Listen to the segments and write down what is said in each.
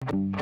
Come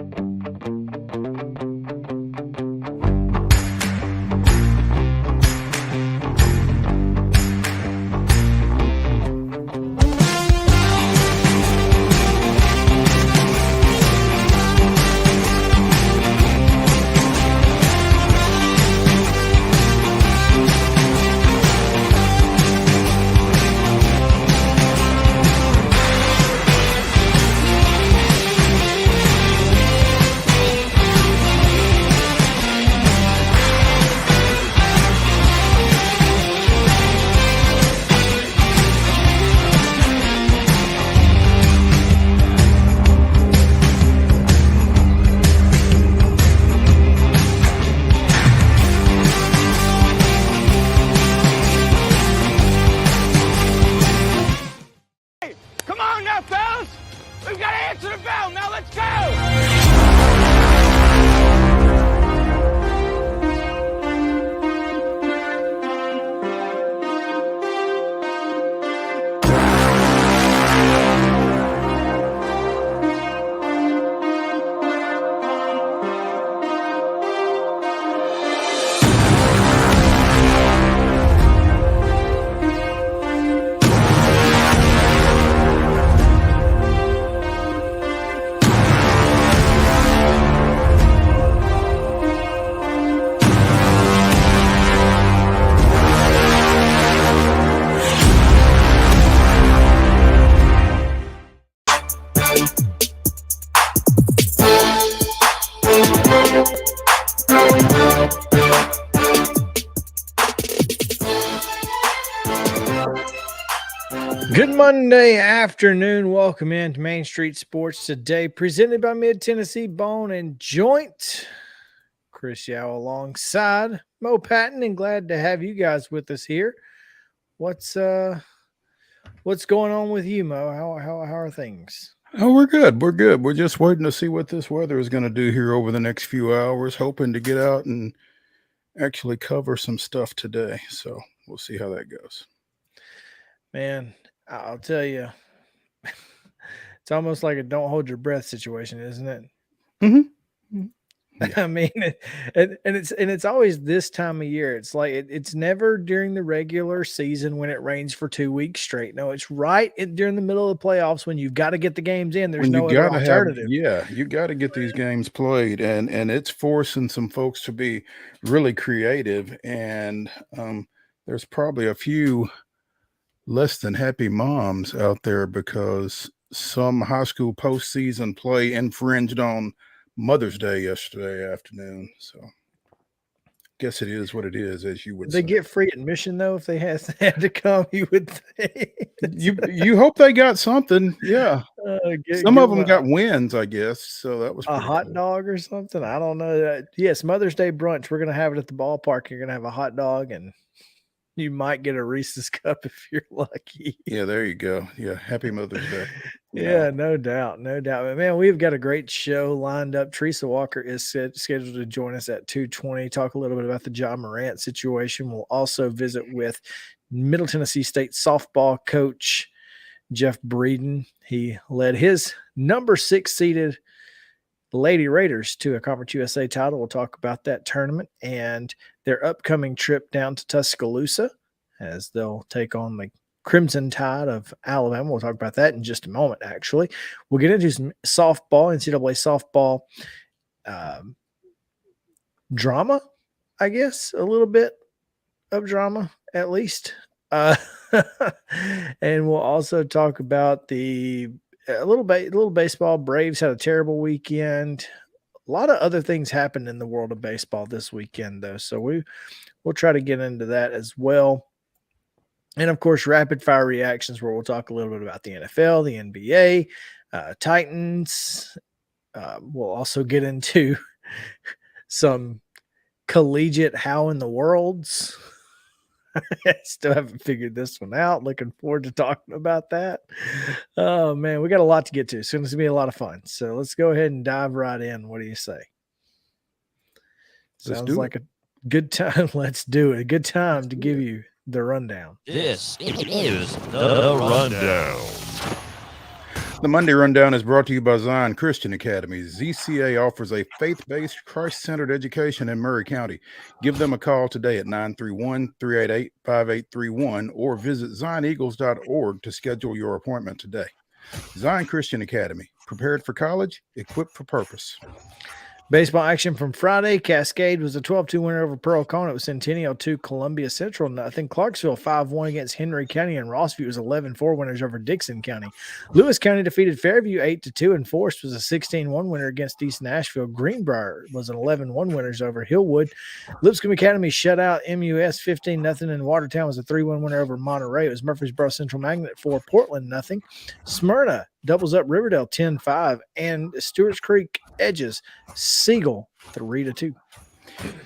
on now, fellas! We've got to answer the bell. Now let's go! Good Monday afternoon. Welcome into Main Street Sports Today, presented by Mid-Tennessee Bone and Joint. Chris Yow alongside Mo Patton, and glad to have you guys with us here. What's going on with you, Mo? How are things? Oh, we're good. We're good. We're just waiting to see what this weather is going to do here over the next few hours, hoping to get out and actually cover some stuff today. So we'll see how that goes. Man, I'll tell you, it's almost like a don't hold your breath situation, isn't it? Mm-hmm. Yeah. I mean, it's always this time of year. It's like it's never during the regular season when it rains for 2 weeks straight. No, it's right during the middle of the playoffs when you've got to get the games in. There's no other alternative. You got to get these games played, and it's forcing some folks to be really creative. And there's probably a few less than happy moms out there because some high school postseason play infringed on Mother's Day yesterday afternoon. So guess it is what it is, as you would say. They get free admission though if they had to come, you would think. you hope they got something. Yeah. Some of them got wins, I guess. So that was a hot cool. dog or something. I don't know. Yes, Mother's Day brunch. We're gonna have it at the ballpark. You're gonna have a hot dog, and you might get a Reese's cup if you're lucky. Yeah, there you go. Yeah, happy Mother's Day. Yeah, no doubt. But man, we've got a great show lined up. TERESA Walker is scheduled to join us at 2:20. Talk a little bit about the John Morant situation. We'll also visit with Middle Tennessee State softball coach Jeff BREEDEN. He led his number 6 seeded Lady Raiders to a Conference USA title. We'll talk about that tournament and their upcoming trip down to Tuscaloosa as they'll take on the Crimson Tide of Alabama. We'll talk about that in just a moment, actually. We'll get into some softball, NCAA softball drama, I guess, a little bit of drama at least. And we'll also talk about a little baseball. Braves had a terrible weekend. A lot of other things happened in the world of baseball this weekend, though. So we'll try to get into that as well. And, of course, rapid fire reactions where we'll talk a little bit about the NFL, the NBA, Titans. We'll also get into some collegiate how in the worlds. I still haven't figured this one out. Looking forward to talking about that. Oh, man, we got a lot to get to. It's going to be a lot of fun. So let's go ahead and dive right in. What do you say? Sounds like a good time. Let's do it. A good time to give you the rundown. This is the rundown. The Monday Rundown is brought to you by Zion Christian Academy. ZCA offers a faith-based, Christ-centered education in Murray County. Give them a call today at 931-388-5831 or visit zioneagles.org to schedule your appointment today. Zion Christian Academy, prepared for college, equipped for purpose. Baseball action from Friday. Cascade was a 12-2 winner over Pearl Cohn. It was Centennial 2, Columbia Central 0. Clarksville 5-1 against Henry County, and Rossview was 11-4 winners over Dixon County. Lewis County defeated Fairview 8-2, and Forest was a 16-1 winner against East Nashville. Greenbrier was an 11-1 winners over Hillwood. Lipscomb Academy shut out MUS 15-0, and Watertown was a 3-1 winner over Monterey. It was Murfreesboro Central Magnet 4, Portland 0. Smyrna doubles up Riverdale 10-5, and Stewart's Creek edges Siegel 3-2.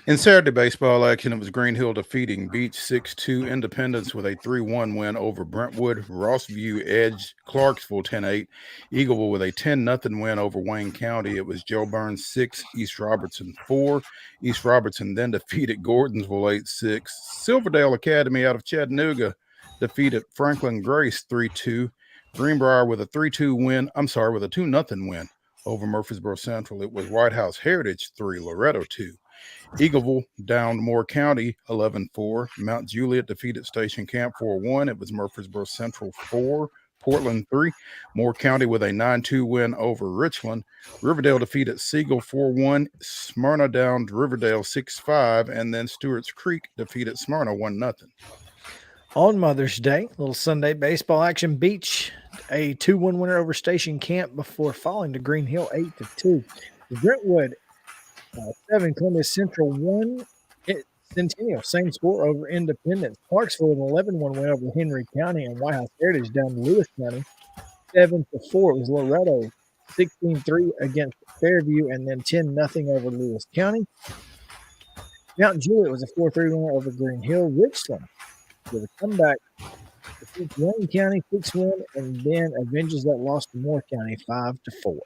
In Saturday baseball action, it was Green Hill defeating Beach 6-2, Independence with a 3-1 win over Brentwood. Rossview edged Clarksville 10-8, Eagleville with a 10-0 win over Wayne County. It was Joe Burns 6, East Robertson 4. East Robertson then defeated Gordonsville 8-6. Silverdale Academy out of Chattanooga defeated Franklin Grace 3-2. Greenbrier with a 2-0 win over Murfreesboro Central. It was White House Heritage 3, Loretto 2. Eagleville downed Moore County 11-4. Mount Juliet defeated Station Camp 4-1. It was Murfreesboro Central 4, Portland 3. Moore County with a 9-2 win over Richland. Riverdale defeated Siegel 4-1. Smyrna downed Riverdale 6-5, and then Stewart's Creek defeated Smyrna 1-0. On Mother's Day, little Sunday baseball action. Beach, a 2-1 winner over Station Camp before falling to Green Hill 8-2. Brentwood 7, Columbia Central 1. Centennial, same score over Independence. Clarksville an 11-1 win over Henry County, and White House Heritage down to Lewis County 7-4. It was Loretto 16-3 against Fairview, and then 10-0 over Lewis County. Mount Juliet was a 4-3 winner over Green Hill. Richland with a comeback defeats Wayne County 6-1, and then avenges that loss to Moore County 5-4.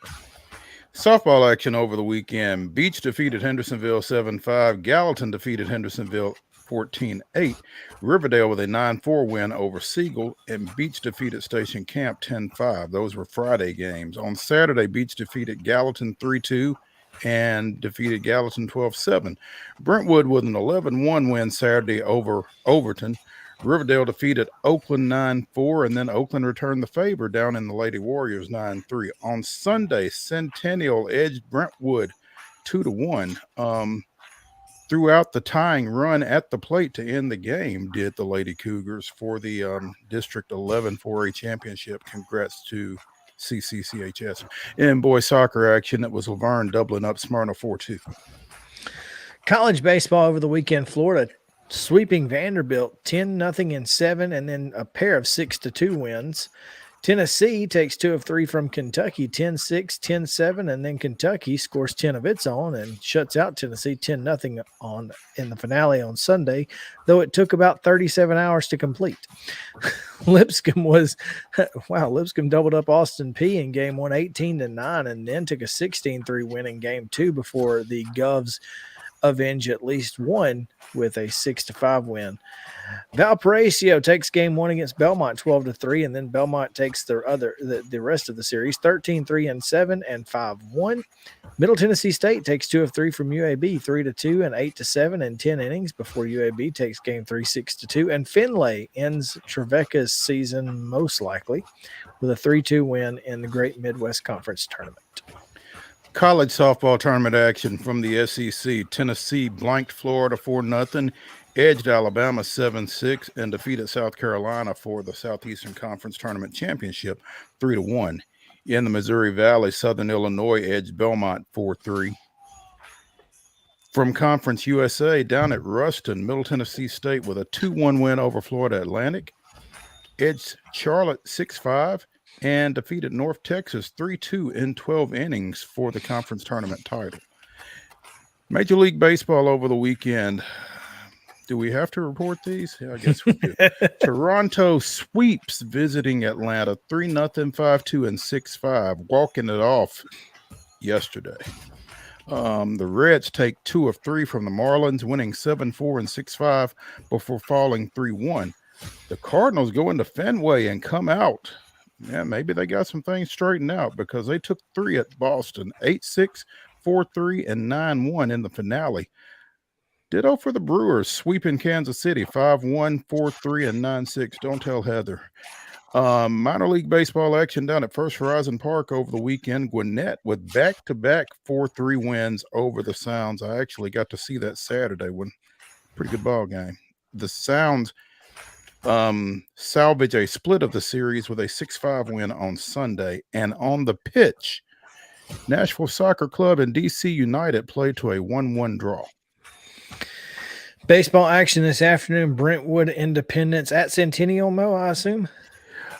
Softball action over the weekend. Beach defeated Hendersonville 7-5. Gallatin defeated Hendersonville 14-8. Riverdale with a 9-4 win over Siegel, and Beach defeated Station Camp 10-5. Those were Friday games. On Saturday, Beach defeated Gallatin 3-2 and defeated Gallatin 12-7. Brentwood with an 11-1 win Saturday over Overton. Riverdale defeated Oakland 9-4, and then Oakland returned the favor down in the Lady Warriors 9-3. On Sunday, Centennial edged Brentwood 2-1. Throughout the tying run at the plate to end the game, did the Lady Cougars for the District 11 4A championship. Congrats to CCCHS. In boys soccer action, it was Laverne doubling up Smyrna 4-2. College baseball over the weekend. Florida sweeping Vanderbilt 10-0 and 7, and then a pair of 6-2 wins. Tennessee takes 2 of 3 from Kentucky, 10-6, 10-7, and then Kentucky scores 10 of its own and shuts out Tennessee 10-0 in the finale on Sunday, though it took about 37 hours to complete. Lipscomb doubled up Austin Peay in game 1, 18-9, and then took a 16-3 win in game 2 before the Govs avenge at least one with a 6-5 win. Valparaiso takes game 1 against Belmont 12-3, and then Belmont takes the rest of the series 13-3 and 7 and 5-1. Middle Tennessee State takes 2 of 3 from UAB 3-2 and 8-7 in 10 innings before UAB takes game 3 6-2, and Finlay ends Trevecca's season most likely with a 3-2 win in the Great Midwest Conference Tournament. College softball tournament action from the SEC. Tennessee blanked Florida 4-0, edged Alabama 7-6, and defeated South Carolina for the Southeastern Conference Tournament Championship 3-1. In the Missouri Valley, Southern Illinois edged Belmont 4-3. From Conference USA, down at Ruston, Middle Tennessee State with a 2-1 win over Florida Atlantic, edged Charlotte 6-5, and defeated North Texas 3-2 in 12 innings for the conference tournament title. Major League Baseball over the weekend. Do we have to report these? Yeah, I guess we do. Toronto sweeps visiting Atlanta 3-0, 5-2, and 6-5, walking it off yesterday. The Reds take 2 of 3 from the Marlins, winning 7-4 and 6-5 before falling 3-1. The Cardinals go into Fenway and come out Yeah, maybe they got some things straightened out because they took 3 at Boston, 8-6, 4-3, and 9-1 in the finale. Ditto for the Brewers, sweeping Kansas City 5-1, 4-3, and 9-6. Don't tell Heather. Minor league baseball action down at First Horizon Park over the weekend. Gwinnett with back-to-back 4-3 wins over the Sounds. I actually got to see that Saturday one. Pretty good ball game. The Sounds salvage a split of the series with a 6-5 win on Sunday. And on the pitch, Nashville Soccer Club and DC United played to a 1-1 draw. Baseball action this afternoon. Brentwood Independence at Centennial, Mo, I assume?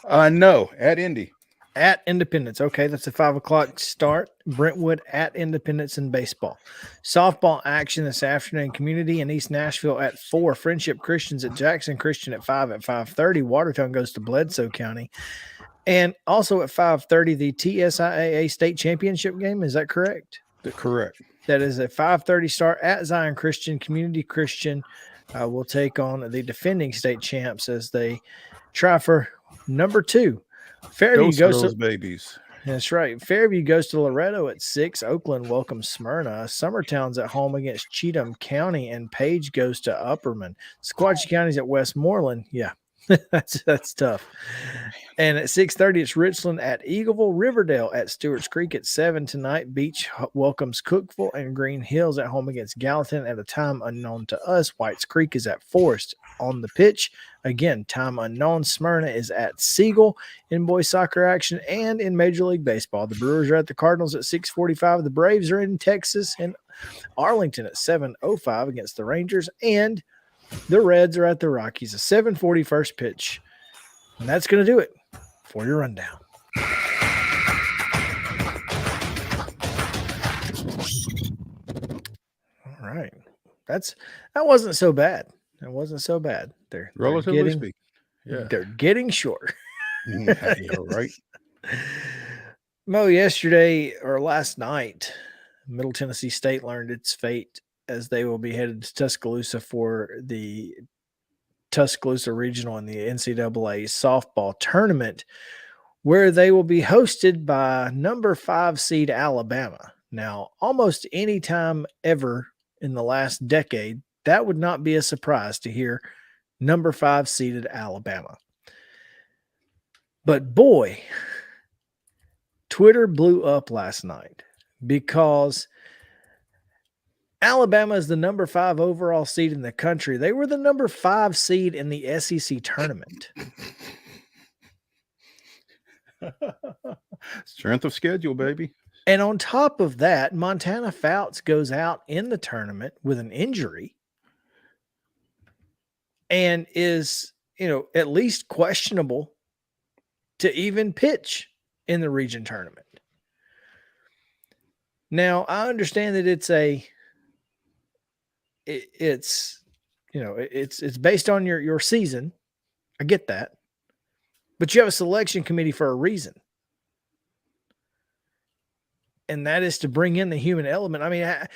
No, at Indy. At Independence. Okay, that's a 5 o'clock start. Brentwood at Independence in baseball. Softball action this afternoon. Community in East Nashville at 4. Friendship Christians at Jackson Christian at 5 at 5:30. Watertown goes to Bledsoe County. And also at 5:30, the TSIAA state championship game. Is that correct? Correct. That is a 5:30 start at Zion Christian. Community Christian will take on the defending state champs as they try for number 2. Fairview goes to babies. That's right. Fairview goes to Loretto at 6. Oakland welcomes Smyrna. Summertown's at home against Cheatham County, and Page goes to Upperman. Squatchy County's at Westmoreland. Yeah, that's tough. And at 6:30, it's Richland at Eagleville. Riverdale at Stewart's Creek at 7 tonight. Beach welcomes Cookville, and Green Hills at home against Gallatin at a time unknown to us. Whites Creek is at Forest. On the pitch, again, time unknown. Smyrna is at Siegel in boys soccer action. And in Major League Baseball, the Brewers are at the Cardinals at 6:45. The Braves are in Texas and Arlington at 7:05 against the Rangers. And the Reds are at the Rockies, a 7:40 first pitch. And that's going to do it for your rundown. All right. That wasn't so bad. It wasn't so bad. They're Relatively speaking. Yeah. They're getting shorter. Yeah, you're right. Mo, yesterday or last night, Middle Tennessee State learned its fate as they will be headed to Tuscaloosa for the Tuscaloosa Regional in the NCAA softball tournament, where they will be hosted by number 5 seed Alabama. Now, almost any time ever in the last decade, that would not be a surprise to hear number 5 seeded Alabama. But boy, Twitter blew up last night because Alabama is the number 5 overall seed in the country. They were the number 5 seed in the SEC tournament. Strength of schedule, baby. And on top of that, Montana Fouts goes out in the tournament with an injury and is, at least questionable to even pitch in the region tournament. Now, I understand that it's based on your season. I get that. But you have a selection committee for a reason. And that is to bring in the human element. I mean,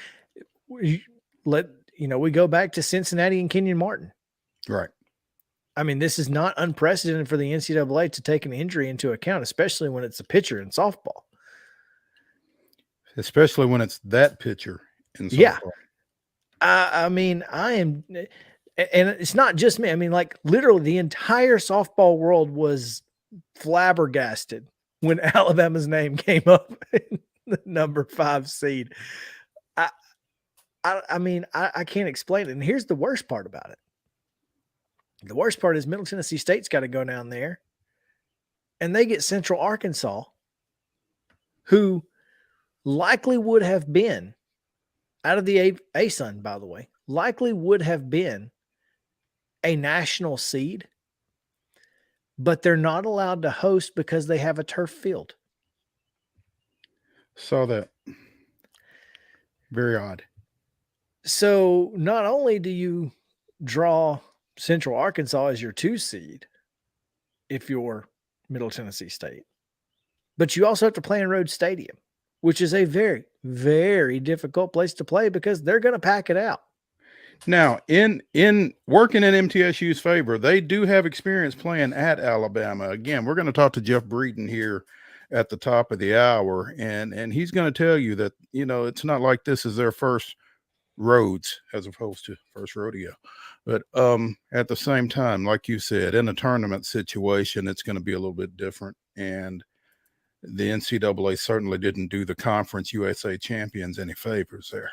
we go back to Cincinnati and Kenyon Martin. Right. I mean, this is not unprecedented for the NCAA to take an injury into account, especially when it's a pitcher in softball. Especially when it's that pitcher in softball. Yeah. I mean, and it's not just me. I mean, like literally the entire softball world was flabbergasted when Alabama's name came up in the number 5 seed. I mean, I can't explain it. And here's the worst part about it. The worst part is Middle Tennessee State's got to go down there and they get Central Arkansas, who likely would have been out of the ASUN, by the way, likely would have been a national seed, but they're not allowed to host because they have a turf field. Saw that. Very odd. So not only do you draw Central Arkansas as your 2 seed if you're Middle Tennessee State, but you also have to play in Rhodes Stadium, which is a very, very difficult place to play because they're going to pack it out. Now, in working in MTSU's favor, they do have experience playing at Alabama. Again, we're going to talk to Jeff Breeden here at the top of the hour, and he's going to tell you that, you know, it's not like this is their first roads as opposed to first rodeo. But at the same time, like you said, in a tournament situation, it's going to be a little bit different. And the NCAA certainly didn't do the Conference USA champions any favors there.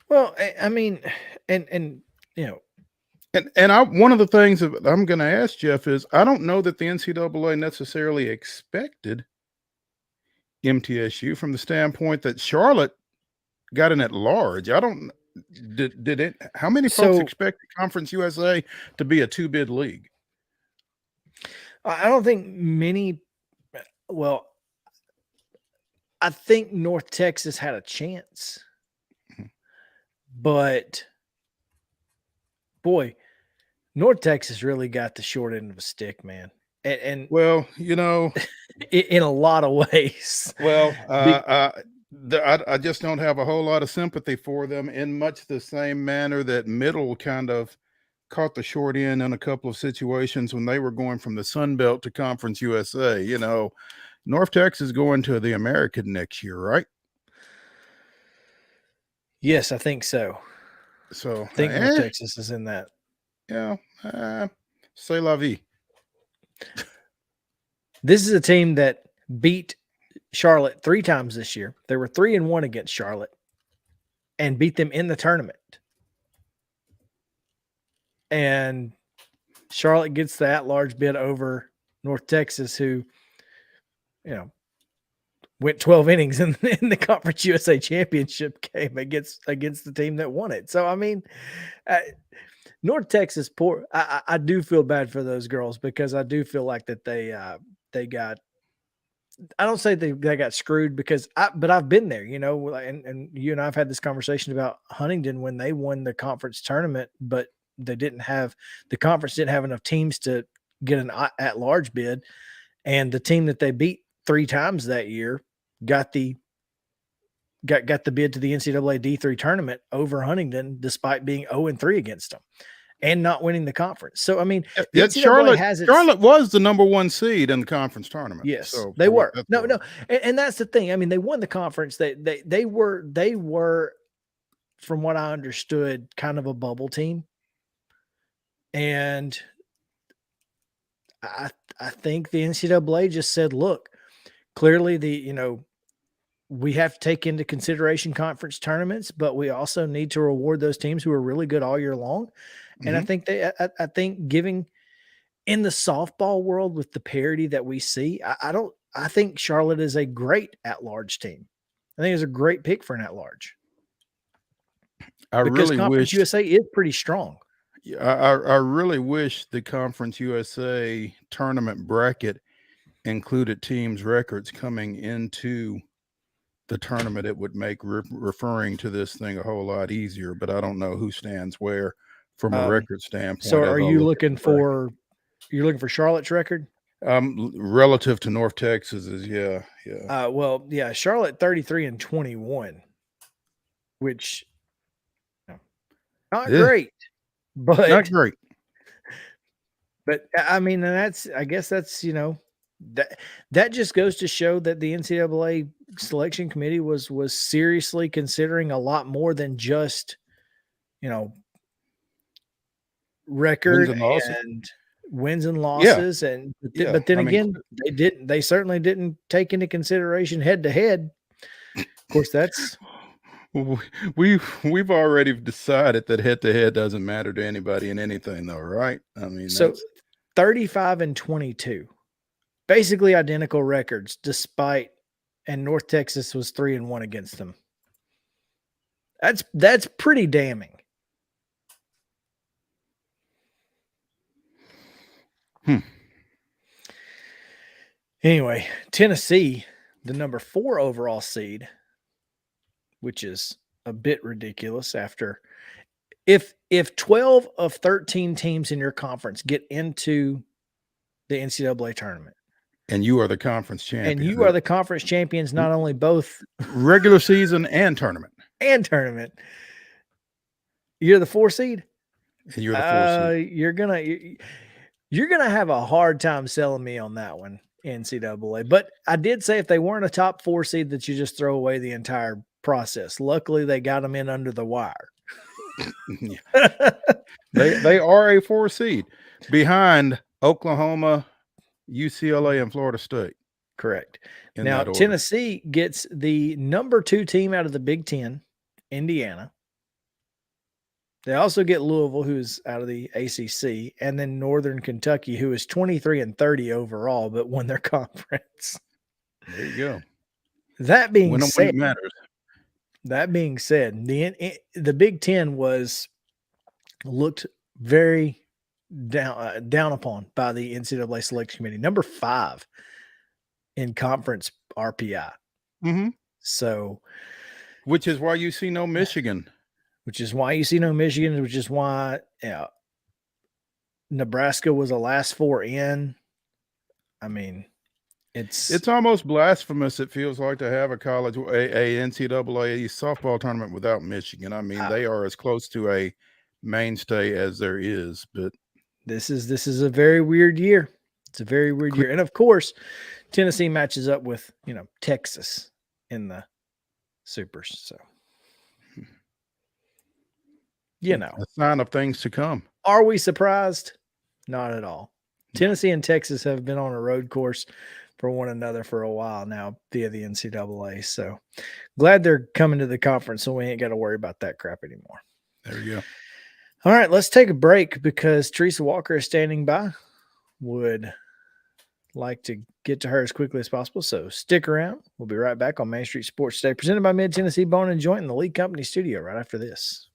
Well, I mean, and you know, and one of the things that I'm going to ask Jeff is, I don't know that the NCAA necessarily expected MTSU from the standpoint that Charlotte got in at large. I don't did it. How many folks expect Conference USA to be a 2-bid league? I don't think many. Well, I think North Texas had a chance, but boy, North Texas really got the short end of a stick, man. And well, you know, in a lot of ways. Well, I just don't have a whole lot of sympathy for them, in much the same manner that Middle kind of caught the short end in a couple of situations when they were going from the Sun Belt to Conference USA. You know, North Texas going to the American next year, right? Yes, I think so. So I think North Texas is in that. Yeah, c'est la vie. This is a team that beat Charlotte 3 times this year. They were 3-1 against Charlotte and beat them in the tournament. And Charlotte gets the at-large bid over North Texas, who, you know, went 12 innings in the Conference USA championship game against the team that won it. So, I mean, North Texas, I do feel bad for those girls, because I do feel like that they got, I don't say they got screwed, but I've been there, you know, and you and I've had this conversation about Huntington when they won the conference tournament, but the conference didn't have enough teams to get an at-large bid. And the team that they beat 3 times that year got the bid to the NCAA D3 tournament over Huntington, despite being 0-3 against them and not winning the conference. So, I mean, Charlotte was the number 1 seed in the conference tournament. Yes, so they were. No. And that's the thing. I mean, they won the conference. They were, from what I understood, kind of a bubble team. And I think the NCAA just said, look, clearly we have to take into consideration conference tournaments, but we also need to reward those teams who are really good all year long. And I think giving in the softball world with the parity that we see, I think Charlotte is a great at-large team. I think it's a great pick for an at-large. Because Conference USA is pretty strong. I really wish the Conference USA tournament bracket included teams' records coming into the tournament. It would make referring to this thing a whole lot easier, but I don't know who stands where from a record standpoint. So are you looking for Charlotte's record? Relative to North Texas's, yeah. Charlotte 33-21, which not great, but not great. But I mean, I guess that's, you know, that just goes to show that the NCAA selection committee was seriously considering a lot more than just, you know, record and wins and losses. Yeah. But then again, they certainly didn't take into consideration head to head. Of course, that's we've already decided that head to head doesn't matter to anybody in anything, though, right? I mean, so 35-22, basically identical records, and North Texas was 3-1 against them. That's pretty damning. Anyway, Tennessee, the number 4 overall seed, which is a bit ridiculous after if 12 of 13 teams in your conference get into the NCAA tournament, and you are the conference champion, and you are the conference champions, not only both regular season and tournament. You're the 4 seed? And you're the 4 seed. You're gonna have a hard time selling me on that one, NCAA. But I did say if they weren't a top 4 seed that you just throw away the entire process. Luckily, they got them in under the wire. They are a 4 seed behind Oklahoma, UCLA, and Florida State. Correct. Now, Tennessee gets the number 2 team out of the Big Ten, Indiana. They also get Louisville, who's out of the ACC, and then Northern Kentucky, who is 23-30 overall, but won their conference. There you go. That being said, when it matters. That being said, the Big Ten looked very down upon by the NCAA selection committee, number 5 in conference RPI. Mm-hmm. So, which is why you see no Michigan. Which is why Nebraska was a last 4 in. I mean, it's almost blasphemous. It feels like to have a college, a NCAA softball tournament without Michigan. I mean, they are as close to a mainstay as there is. But this is a very weird year. It's a very weird year, and of course, Tennessee matches up with Texas in the Supers. So. A sign of things to come. Are we surprised? Not at all. Tennessee and Texas have been on a road course for one another for a while now via the NCAA. So glad they're coming to the conference so we ain't got to worry about that crap anymore. There you go. All right, let's take a break because TERESA Walker is standing by. Would like to get to her as quickly as possible, so stick around. We'll be right back on Main Street Sports Today, presented by Mid-Tennessee Bone and Joint in the Lee Company studio right after this.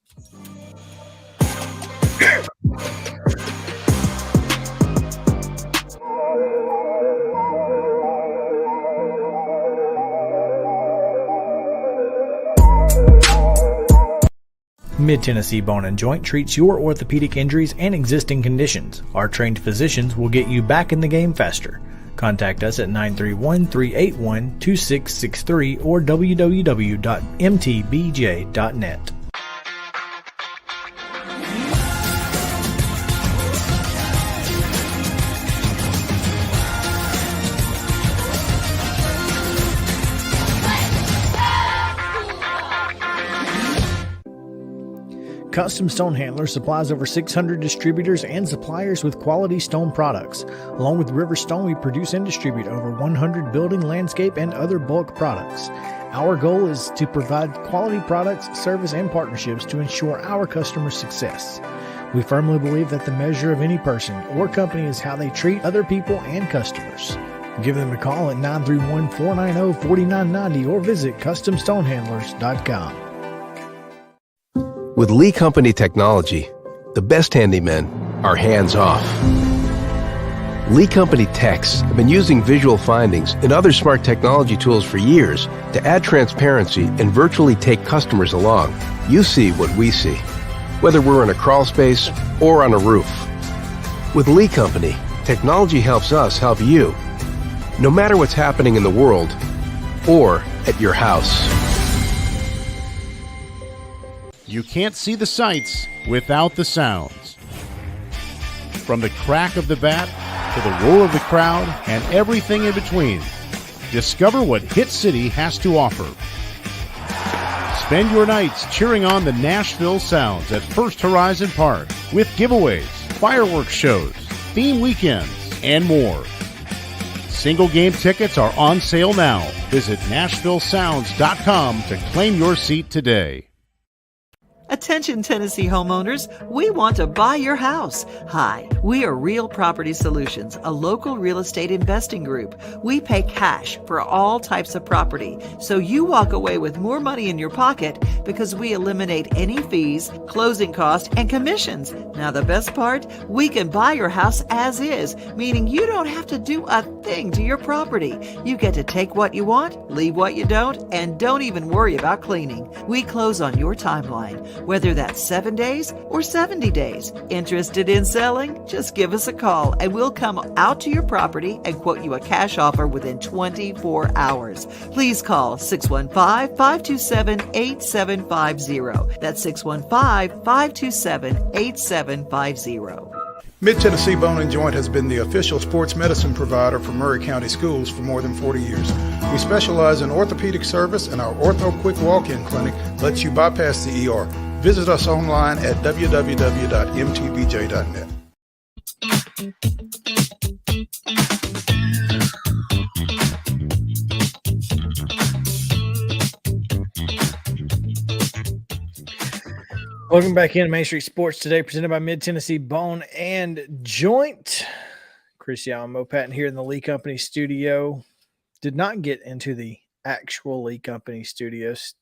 Mid-Tennessee Bone and Joint treats your orthopedic injuries and existing conditions. Our trained physicians will get you back in the game faster. Contact us at 931-381-2663 or www.mtbj.net. Custom Stone Handler supplies over 600 distributors and suppliers with quality stone products. Along with River Stone, we produce and distribute over 100 building, landscape, and other bulk products. Our goal is to provide quality products, service, and partnerships to ensure our customers' success. We firmly believe that the measure of any person or company is how they treat other people and customers. Give them a call at 931-490-4990 or visit CustomStonehandlers.com. With Lee Company technology, the best handymen are hands-off. Lee Company techs have been using visual findings and other smart technology tools for years to add transparency and virtually take customers along. You see what we see, whether we're in a crawl space or on a roof. With Lee Company, technology helps us help you, no matter what's happening in the world or at your house. You can't see the sights without the sounds. From the crack of the bat to the roar of the crowd and everything in between, discover what Hit City has to offer. Spend your nights cheering on the Nashville Sounds at First Horizon Park with giveaways, fireworks shows, theme weekends, and more. Single game tickets are on sale now. Visit NashvilleSounds.com to claim your seat today. Attention Tennessee homeowners, we want to buy your house. Hi, we are Real Property Solutions, a local real estate investing group. We pay cash for all types of property, so you walk away with more money in your pocket because we eliminate any fees, closing costs, and commissions. Now the best part, we can buy your house as is, meaning you don't have to do a thing to your property. You get to take what you want, leave what you don't, and don't even worry about cleaning. We close on your timeline. whether that's 7 days or 70 days. Interested in selling? Just give us a call and we'll come out to your property and quote you a cash offer within 24 hours. Please call 615-527-8750. That's 615-527-8750. Mid-Tennessee Bone and Joint has been the official sports medicine provider for Murray County Schools for more than 40 years. We specialize in orthopedic service, and our Ortho Quick Walk-In Clinic lets you bypass the ER. Visit us online at www.mtbj.net. Welcome back in Main Street Sports today, presented by Mid-Tennessee Bone and Joint. Chris Yow and Mo Patton here in the Lee Company studio. Did not get into the actual Lee Company studios.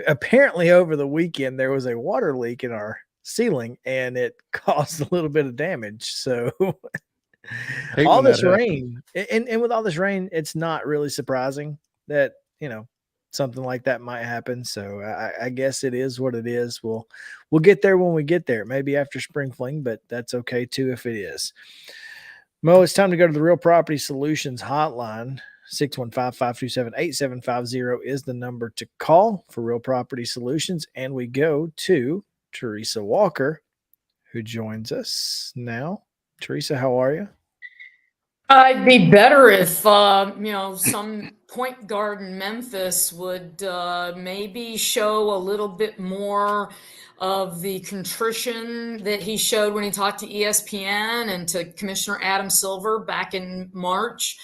Apparently over the weekend, there was a water leak in our ceiling and it caused a little bit of damage. So all this rain, and with all this rain, it's not really surprising that, something like that might happen. So I guess it is what it is. We'll get there when we get there, maybe after spring fling, but that's okay too if it is. Mo, it's time to go to the Real Property Solutions hotline. 615-527-8750 is the number to call for Real Property Solutions. And we go to TERESA Walker, who joins us now. TERESA, how are you? I'd be better if, some point guard in Memphis would maybe show a little bit more of the contrition that he showed when he talked to ESPN and to Commissioner Adam Silver back in March.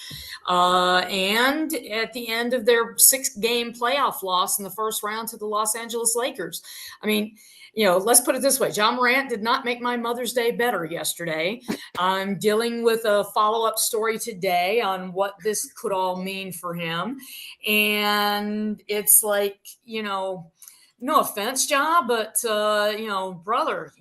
And at the end of their 6-game playoff loss in the first round to the Los Angeles Lakers. I mean, let's put it this way. John Morant did not make my Mother's Day better yesterday. I'm dealing with a follow-up story today on what this could all mean for him. And it's like, no offense, Ja, but, brother,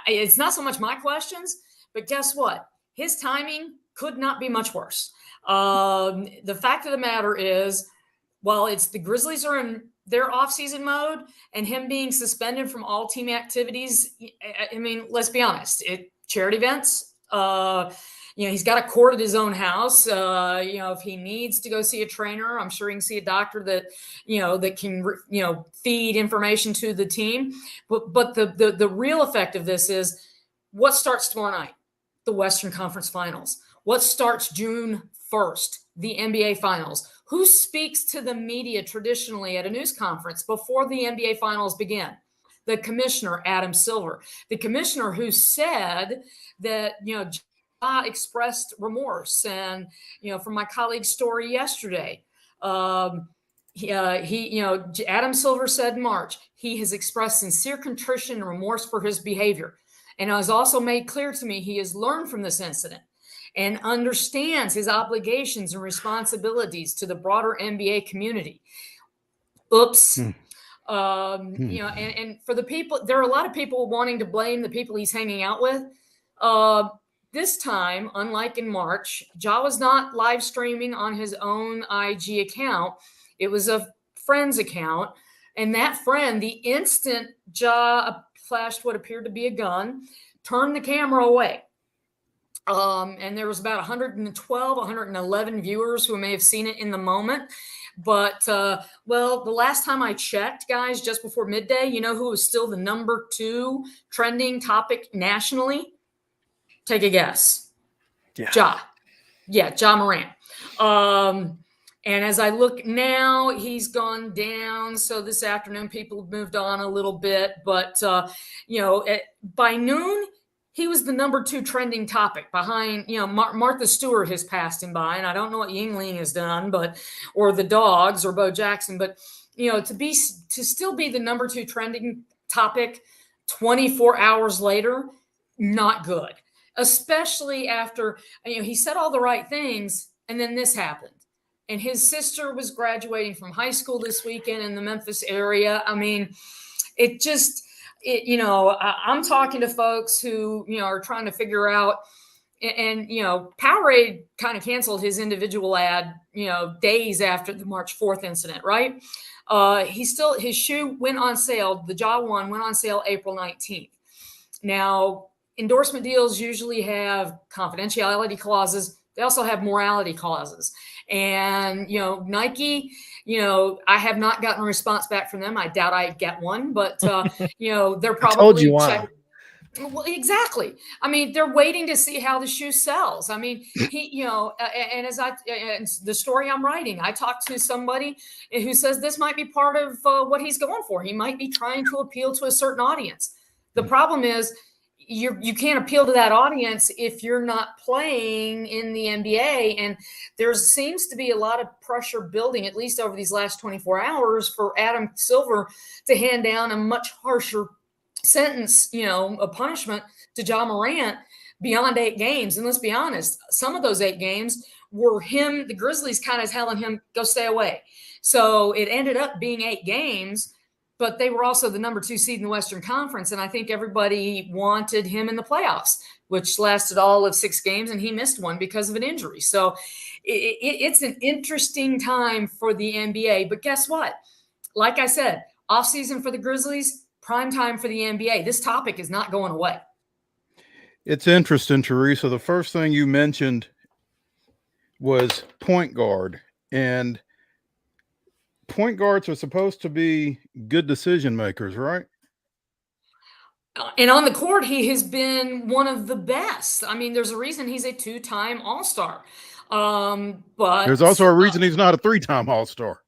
it's not so much my questions, but guess what? His timing could not be much worse. The fact of the matter is, while it's the Grizzlies are in their off-season mode and him being suspended from all team activities, I mean, let's be honest, charity events, he's got a court at his own house. If he needs to go see a trainer, I'm sure he can see a doctor that, that can, feed information to the team. But the real effect of this is what starts tomorrow night, the Western Conference Finals. What starts June 1st, the NBA Finals. Who speaks to the media traditionally at a news conference before the NBA Finals begin? The commissioner, Adam Silver. The commissioner who said that, Ja expressed remorse. And, from my colleague's story yesterday, Adam Silver said in March, he has expressed sincere contrition and remorse for his behavior. And it was also made clear to me he has learned from this incident and understands his obligations and responsibilities to the broader NBA community. Oops. And for the people, there are a lot of people wanting to blame the people he's hanging out with. This time, unlike in March, Ja was not live streaming on his own IG account. It was a friend's account. And that friend, the instant Ja flashed what appeared to be a gun, turned the camera away. And there was about 111 viewers who may have seen it in the moment. But, the last time I checked, guys, just before midday, who was still the number 2 trending topic nationally? Take a guess. Ja Morant. And as I look now, he's gone down. So this afternoon, people have moved on a little bit. But, by noon, he was the number 2 trending topic behind, Martha Stewart has passed him by, and I don't know what Yingling has done, or the Dogs or Bo Jackson, but, to still be the number 2 trending topic 24 hours later, not good, especially after, he said all the right things and then this happened. And his sister was graduating from high school this weekend in the Memphis area. I mean, I'm talking to folks who, are trying to figure out, and Powerade kind of canceled his individual ad, days after the March 4th incident, right? His shoe went on sale. The Jaw one went on sale April 19th. Now, endorsement deals usually have confidentiality clauses. They also have morality clauses. And, Nike, I have not gotten a response back from them. I doubt I get one, but, they're probably told you why. Well, exactly. I mean, they're waiting to see how the shoe sells. I mean, and the story I'm writing, I talked to somebody who says this might be part of what he's going for. He might be trying to appeal to a certain audience. The problem is you can't appeal to that audience if you're not playing in the NBA. And there seems to be a lot of pressure building, at least over these last 24 hours, for Adam Silver to hand down a much harsher sentence, a punishment to Ja Morant beyond 8 games. And let's be honest, some of those 8 games were the Grizzlies kind of telling him, go stay away. So it ended up being 8 games, but they were also the number 2 seed in the Western Conference. And I think everybody wanted him in the playoffs, which lasted all of 6 games, and he missed one because of an injury. So it's an interesting time for the NBA. But guess what? Like I said, offseason for the Grizzlies, prime time for the NBA. This topic is not going away. It's interesting, Teresa. The first thing you mentioned was point guard, and point guards are supposed to be good decision makers, right? And on the court, he has been one of the best. I mean, there's a reason he's a 2-time All-Star. But there's also a reason he's not a 3-time All-Star.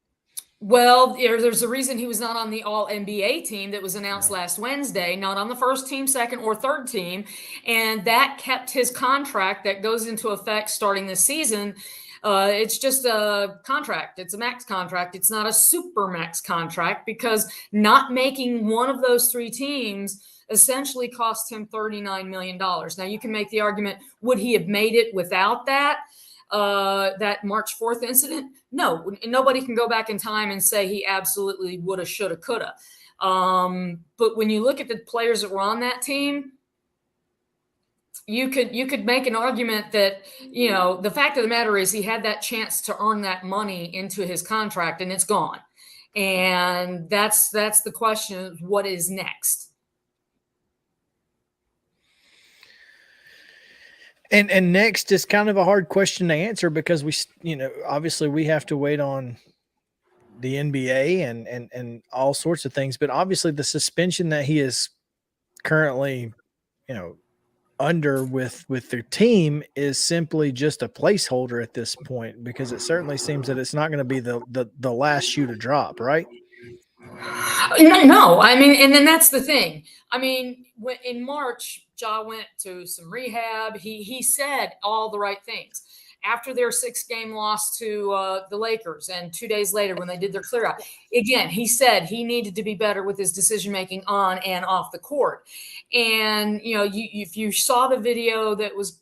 Well, there's a reason he was not on the All-NBA team that was announced last Wednesday, not on the first team, second, or third team. And that kept his contract that goes into effect starting this season. It's just a contract. It's a max contract. It's not a super max contract, because not making one of those 3 teams essentially cost him $39 million. Now, you can make the argument, would he have made it without that March 4th incident? No, nobody can go back in time and say he absolutely woulda, shoulda, coulda. But when you look at the players that were on that team, you could make an argument that, the fact of the matter is he had that chance to earn that money into his contract, and it's gone. And that's the question, what is next? And next is kind of a hard question to answer, because we, obviously we have to wait on the NBA and all sorts of things, but obviously the suspension that he is currently, under with their team is simply just a placeholder at this point, because it certainly seems that it's not going to be the last shoe to drop, right? No, I mean, and then that's the thing. I mean, in March, Ja went to some rehab. He said all the right things. After their 6-game loss to the Lakers, and 2 days later when they did their clear out, again, he said he needed to be better with his decision-making on and off the court. And, if you saw the video that was,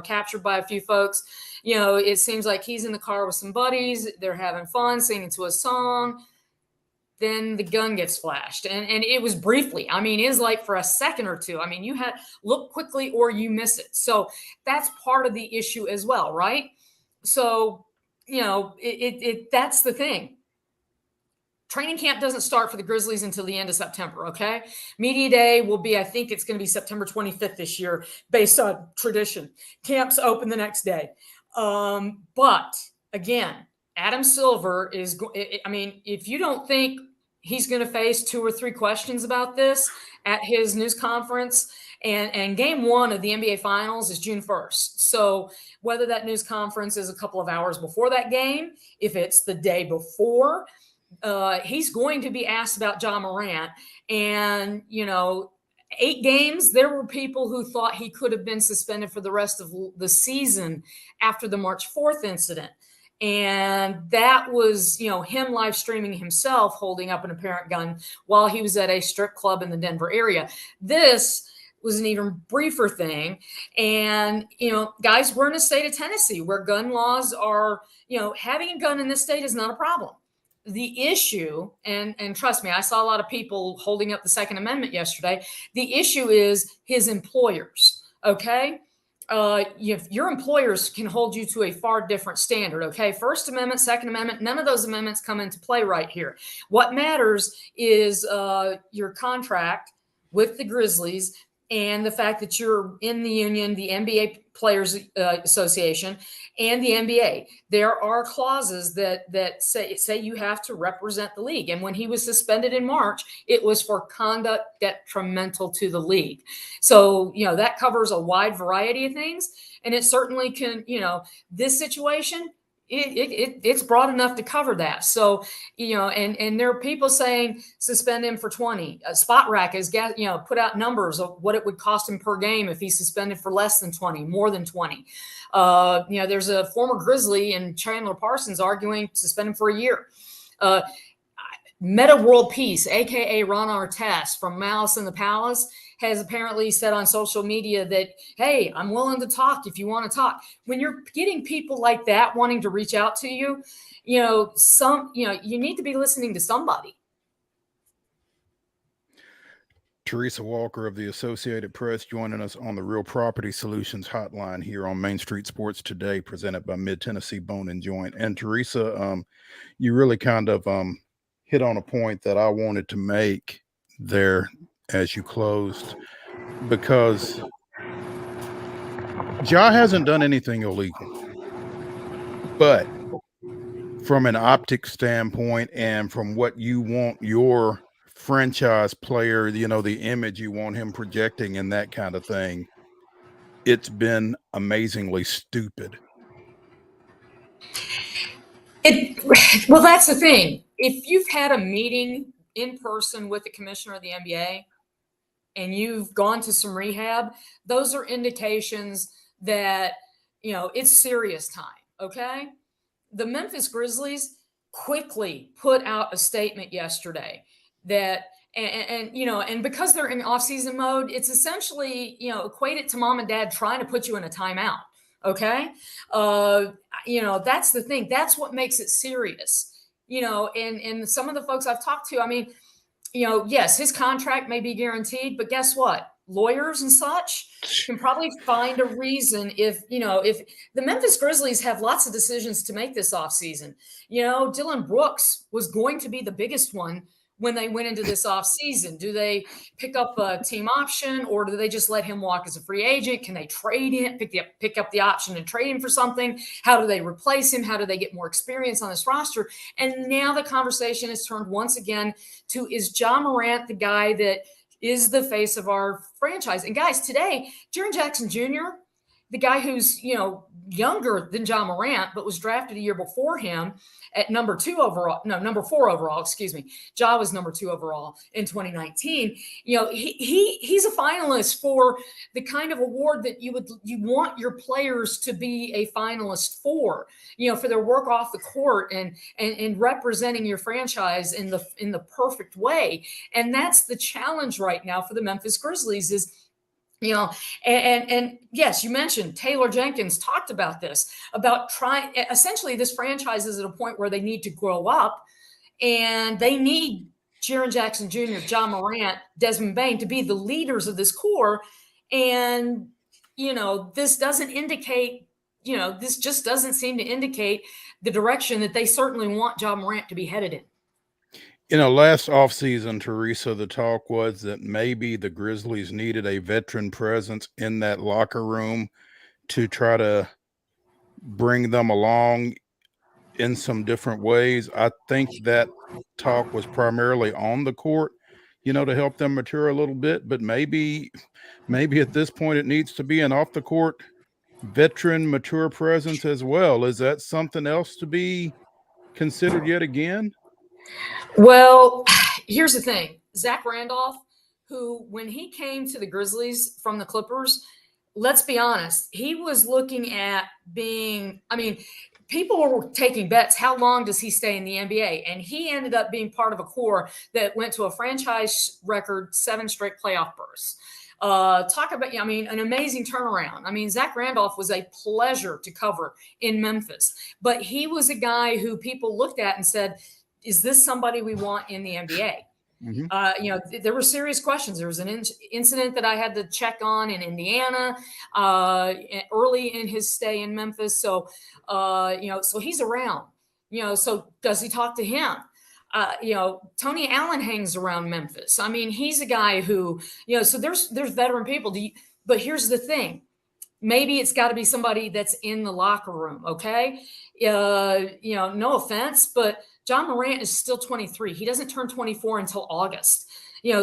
captured by a few folks, it seems like he's in the car with some buddies. They're having fun, singing to a song. Then the gun gets flashed, and it was briefly. I mean, it was like for a second or two. I mean, you had look quickly or you miss it. So that's part of the issue as well, right? So, that's the thing. Training camp doesn't start for the Grizzlies until the end of September, okay? Media day will be, I think it's going to be September 25th this year, based on tradition. Camps open the next day. But again, Adam Silver is, if you don't think he's going to face 2 or 3 questions about this at his news conference, and game 1 of the NBA Finals is June 1st. So whether that news conference is a couple of hours before that game, if it's the day before, he's going to be asked about Ja Morant. And, 8 games, there were people who thought he could have been suspended for the rest of the season after the March 4th incident. And that was, him live streaming himself holding up an apparent gun while he was at a strip club in the Denver area. This was an even briefer thing. And, guys, we're in a state of Tennessee where gun laws are, having a gun in this state is not a problem. The issue, and trust me, I saw a lot of people holding up the Second Amendment yesterday. The issue is his employers. Okay. your employers can hold you to a far different standard. Okay. First Amendment, Second Amendment, none of those amendments come into play right here. What matters is your contract with the Grizzlies and the fact that you're in the union, the NBA Players Association, and the NBA. There are clauses that say you have to represent the league. And when he was suspended in March, it was for conduct detrimental to the league. So, that covers a wide variety of things. And it certainly can, this situation, it's broad enough to cover that. So, and there are people saying suspend him for 20. Spot Rack has got, put out numbers of what it would cost him per game if he's suspended for less than 20, more than 20. There's a former Grizzly and Chandler Parsons arguing suspend him for a year. Meta World Peace, aka Ron Artest from Malice in the Palace, has apparently said on social media that, hey, I'm willing to talk if you want to talk. When you're getting people like that wanting to reach out to you, you need to be listening to somebody. TERESA Walker of the Associated Press joining us on the Real Property Solutions hotline here on Main Street Sports Today, presented by Mid-Tennessee Bone and Joint. And TERESA, you really kind of hit on a point that I wanted to make there as you closed, because Ja hasn't done anything illegal, but from an optics standpoint and from what you want your franchise player, the image you want him projecting and that kind of thing, it's been amazingly stupid. Well, that's the thing. If you've had a meeting in person with the commissioner of the NBA and you've gone to some rehab, those are indications that, it's serious time. Okay. The Memphis Grizzlies quickly put out a statement yesterday that, and because they're in off-season mode, it's essentially, equated to mom and dad trying to put you in a timeout. Okay. That's the thing. That's what makes it serious, and some of the folks I've talked to, yes, his contract may be guaranteed, but guess what? Lawyers and such can probably find a reason if the Memphis Grizzlies have lots of decisions to make this offseason. Dylan Brooks was going to be the biggest one when they went into this offseason. Do they pick up a team option, or do they just let him walk as a free agent? Can they trade him, pick up the option and trade him for something? How do they replace him? How do they get more experience on this roster? And now the conversation has turned once again to, is Ja Morant the guy that is the face of our franchise? And guys, today, Jaren Jackson Jr., the guy who's, younger than Ja Morant, but was drafted a year before him at number 4 overall, excuse me. Ja was number 2 overall in 2019. He's a finalist for the kind of award that you want your players to be a finalist for their work off the court and representing your franchise in the perfect way. And that's the challenge right now for the Memphis Grizzlies is, and yes, you mentioned Taylor Jenkins talked about this, about trying, essentially this franchise is at a point where they need to grow up and they need Jaren Jackson Jr., Ja Morant, Desmond Bane to be the leaders of this core. And, this doesn't indicate, this just doesn't seem to indicate the direction that they certainly want Ja Morant to be headed in. Last offseason, TERESA, the talk was that maybe the Grizzlies needed a veteran presence in that locker room to try to bring them along in some different ways. I think that talk was primarily on the court, to help them mature a little bit, but maybe at this point it needs to be an off the court veteran mature presence as well. Is that something else to be considered yet again? Well, here's the thing. Zach Randolph, who, when he came to the Grizzlies from the Clippers, let's be honest, he was looking at being, people were taking bets. How long does he stay in the NBA? And he ended up being part of a core that went to a franchise record 7 straight playoff berths. Talk about, an amazing turnaround. Zach Randolph was a pleasure to cover in Memphis, but he was a guy who people looked at and said, is this somebody we want in the NBA? There were serious questions. There was an incident that I had to check on in Indiana early in his stay in Memphis. So, so he's around, so does he talk to him? Tony Allen hangs around Memphis. I mean, he's a guy who, so there's veteran people. But here's the thing. Maybe it's got to be somebody that's in the locker room. Okay. No offense, but John Morant is still 23. He doesn't turn 24 until August.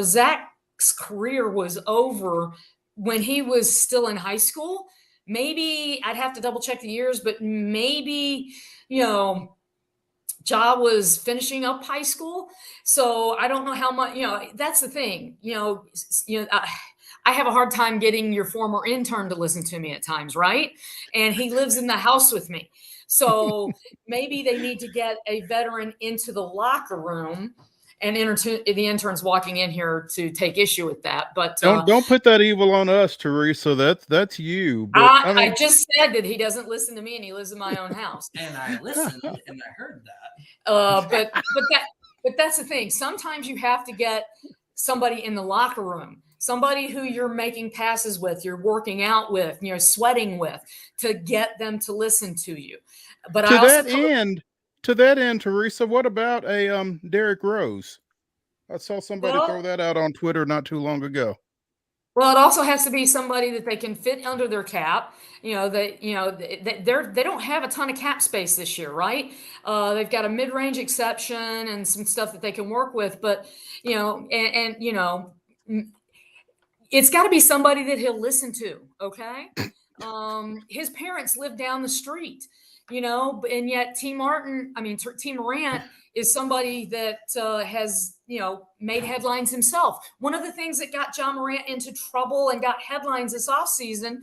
Zach's career was over when he was still in high school. Maybe I'd have to double check the years, but maybe, Ja was finishing up high school. So I don't know how much, that's the thing, I have a hard time getting your former intern to listen to me at times, right? And he lives in the house with me. So maybe they need to get a veteran into the locker room, and the intern's walking in here to take issue with that. But don't put that evil on us, Teresa. That's you. But, I just said that he doesn't listen to me, and he lives in my own house. And I listened, and I heard that. But that's the thing. Sometimes you have to get somebody in the locker room, somebody who you're making passes with, you're working out with, sweating with, to get them to listen to you. But to that end, Teresa, what about a Derrick Rose? I saw somebody throw that out on Twitter not too long ago. Well, it also has to be somebody that they can fit under their cap. They don't have a ton of cap space this year, right? They've got a mid-range exception and some stuff that they can work with, but it's got to be somebody that he'll listen to. Okay. His parents live down the street, and yet T. Morant is somebody that has, made headlines himself. One of the things that got John Morant into trouble and got headlines this offseason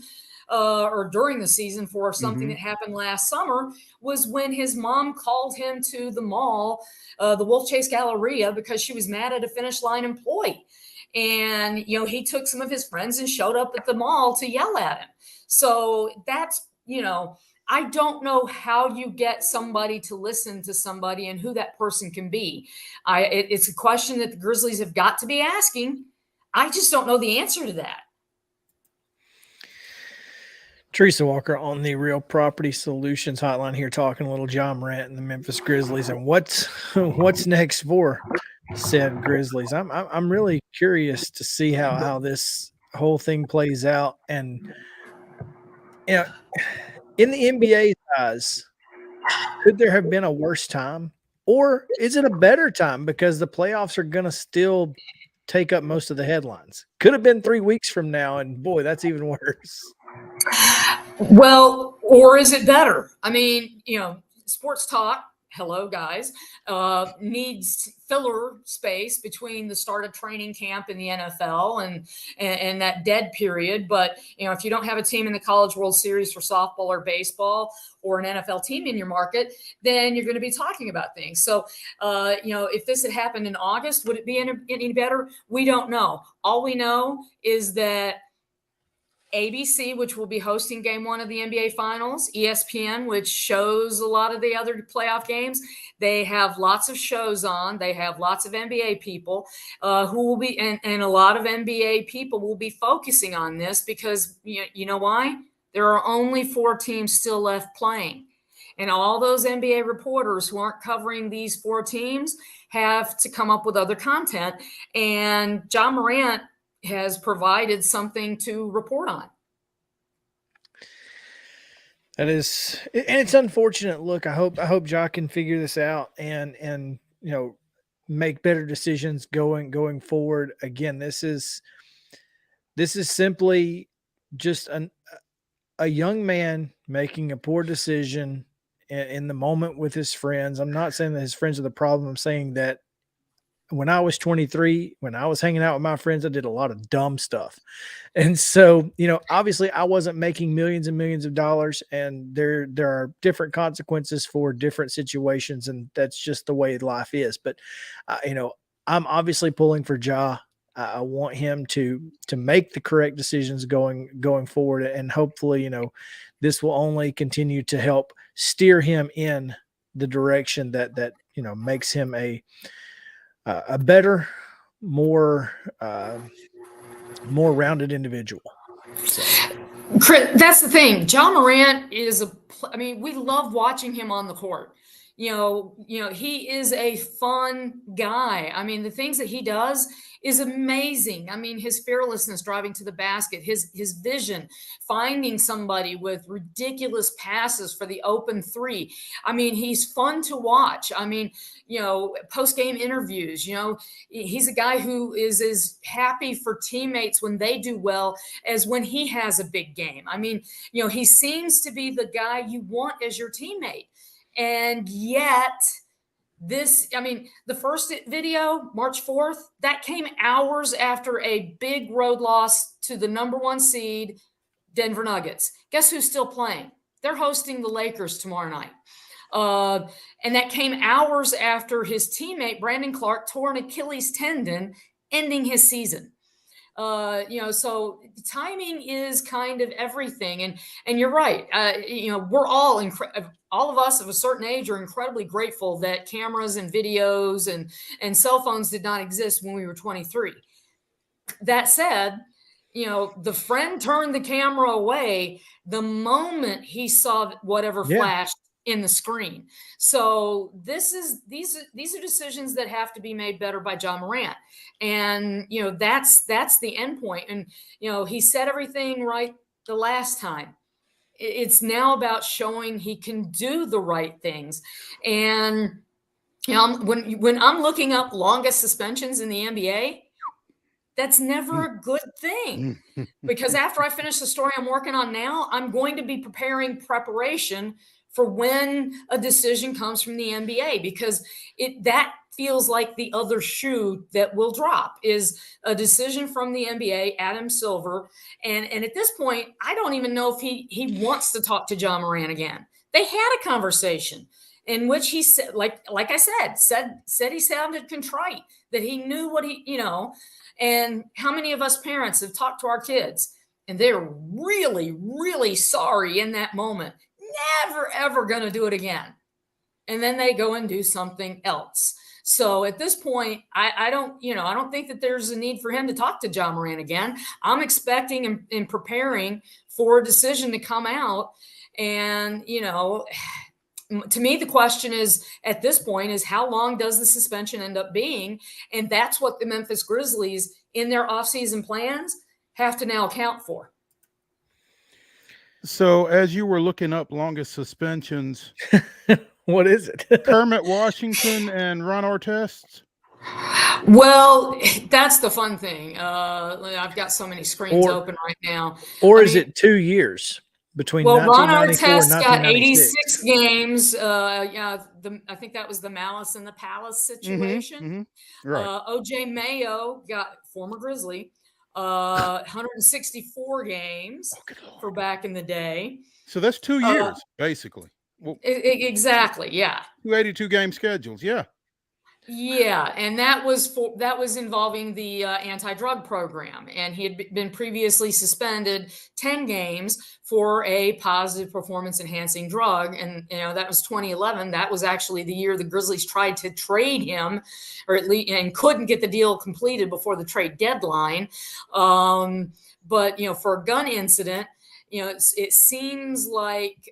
or during the season for something that happened last summer was when his mom called him to the mall, the Wolf Chase Galleria, because she was mad at a Finish Line employee. And, he took some of his friends and showed up at the mall to yell at him. So that's, I don't know how you get somebody to listen to somebody and who that person can be. It's a question that the Grizzlies have got to be asking. I just don't know the answer to that. Teresa Walker on the Real Property Solutions hotline here, talking a little John Morant and the Memphis Grizzlies and what's next for said Grizzlies. I'm really curious to see how this whole thing plays out. And in the NBA's eyes, could there have been a worse time, or is it a better time because the playoffs are going to still take up most of the headlines? Could have been 3 weeks from now, and boy, that's even worse. Well, or is it better? I mean, sports talk, hello guys, needs filler space between the start of training camp in the NFL and that dead period. But, if you don't have a team in the College World Series for softball or baseball or an NFL team in your market, then you're going to be talking about things. So, if this had happened in August, would it be any better? We don't know. All we know is that ABC, which will be hosting game 1 of the NBA Finals, ESPN, which shows a lot of the other playoff games, they have lots of shows on. They have lots of NBA people who will be, and a lot of NBA people will be focusing on this because, you know why? There are only 4 teams still left playing. And all those NBA reporters who aren't covering these 4 teams have to come up with other content. And John Morant has provided something to report on. That is, and it's unfortunate. Look, I hope Ja can figure this out and make better decisions going forward. Again, this is simply just a young man making a poor decision in the moment with his friends. I'm not saying that his friends are the problem. I'm saying that when I was 23, when I was hanging out with my friends, I did a lot of dumb stuff. And so, obviously I wasn't making millions and millions of dollars, and there are different consequences for different situations. And that's just the way life is. But, I'm obviously pulling for Ja. I want him to make the correct decisions going forward. And hopefully, this will only continue to help steer him in the direction that makes him a better more rounded individual. So. Chris, that's the thing. John Morant is I mean, we love watching him on the court. You know, he is a fun guy. I mean, the things that he does is amazing. I mean, his fearlessness driving to the basket, his vision, finding somebody with ridiculous passes for the open three. I mean, he's fun to watch. I mean, you know, post-game interviews, you know, he's a guy who is as happy for teammates when they do well as when he has a big game. I mean, you know, he seems to be the guy you want as your teammate. And yet this, I mean, the first video, March 4th, that came hours after a big road loss to the #1 seed, Denver Nuggets. Guess who's still playing? They're hosting the Lakers tomorrow night. And that came hours after his teammate, Brandon Clark, tore an Achilles tendon, ending his season. You know, so timing is kind of everything. And you're right. You know, we're all of us of a certain age are incredibly grateful that cameras and videos and cell phones did not exist when we were 23. That said, you know, the friend turned the camera away the moment he saw whatever flashed in the screen. So these are decisions that have to be made better by John Morant. And, you know, that's the end point. And, you know, he said everything right the last time. It's now about showing he can do the right things. And, you know, when I'm looking up longest suspensions in the NBA, that's never a good thing, because after I finish the story I'm working on now, I'm going to be preparation for when a decision comes from the NBA, because that feels like the other shoe that will drop is a decision from the NBA, Adam Silver. And at this point, I don't even know if he wants to talk to John Morant again. They had a conversation in which he said, like I said he sounded contrite, that he knew what you know, and how many of us parents have talked to our kids and they're really, really sorry in that moment, never, ever going to do it again. And then they go and do something else. So at this point, I don't think that there's a need for him to talk to John Morant again. I'm expecting and preparing for a decision to come out. And, you know, to me, the question is at this point is how long does the suspension end up being? And that's what the Memphis Grizzlies in their offseason plans have to now account for. So as you were looking up longest suspensions, what is it? Kermit Washington and Ron Artest? Well, that's the fun thing. I've got so many screens open right now. Or is it 2 years? Between Ron 1994 and Artest got 1996. 86 games. I think that was the Malice in the Palace situation. Right. OJ Mayo got, former Grizzly, 164 games for back in the day. So that's 2 years, basically. Well, exactly. Yeah. 282 game schedules. Yeah. Yeah, and that was involving the anti-drug program, and he had been previously suspended 10 games for a positive performance-enhancing drug, and you know that was 2011. That was actually the year the Grizzlies tried to trade him, or at least and couldn't get the deal completed before the trade deadline. But you know, for a gun incident, you know, it seems like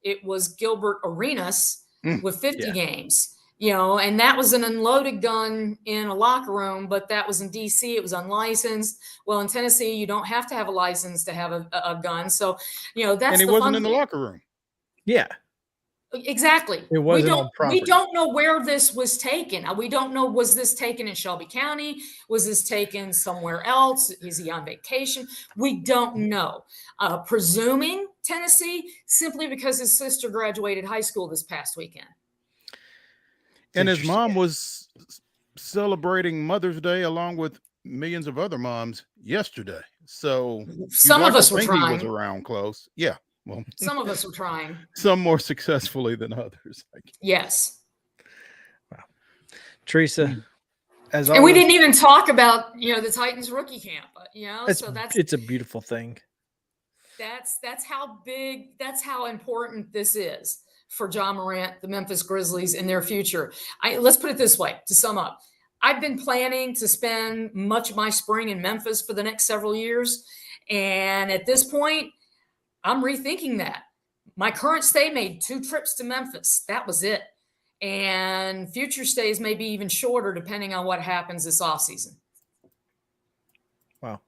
it was Gilbert Arenas with 50 games. You know, and that was an unloaded gun in a locker room, but that was in DC. It was unlicensed. Well, in Tennessee, you don't have to have a license to have a gun. So, you know, that's and he wasn't in the locker room. Yeah, exactly. It wasn't on property. We don't know where this was taken. We don't know, was this taken in Shelby County? Was this taken somewhere else? Is he on vacation? We don't know. Presuming Tennessee, simply because his sister graduated high school this past weekend. And his mom was celebrating Mother's Day along with millions of other moms yesterday. So some of us were trying. He was around close. Yeah. Well, some of us were trying. Some more successfully than others. Yes. Wow. Teresa, as and we didn't even talk about, you know, the Titans rookie camp, you know, it's a beautiful thing. That's how big, that's how important this is for John Morant, the Memphis Grizzlies, in their future. Let's put it this way, to sum up. I've been planning to spend much of my spring in Memphis for the next several years. And at this point, I'm rethinking that. My current stay made 2 trips to Memphis. That was it. And future stays may be even shorter depending on what happens this offseason. Wow.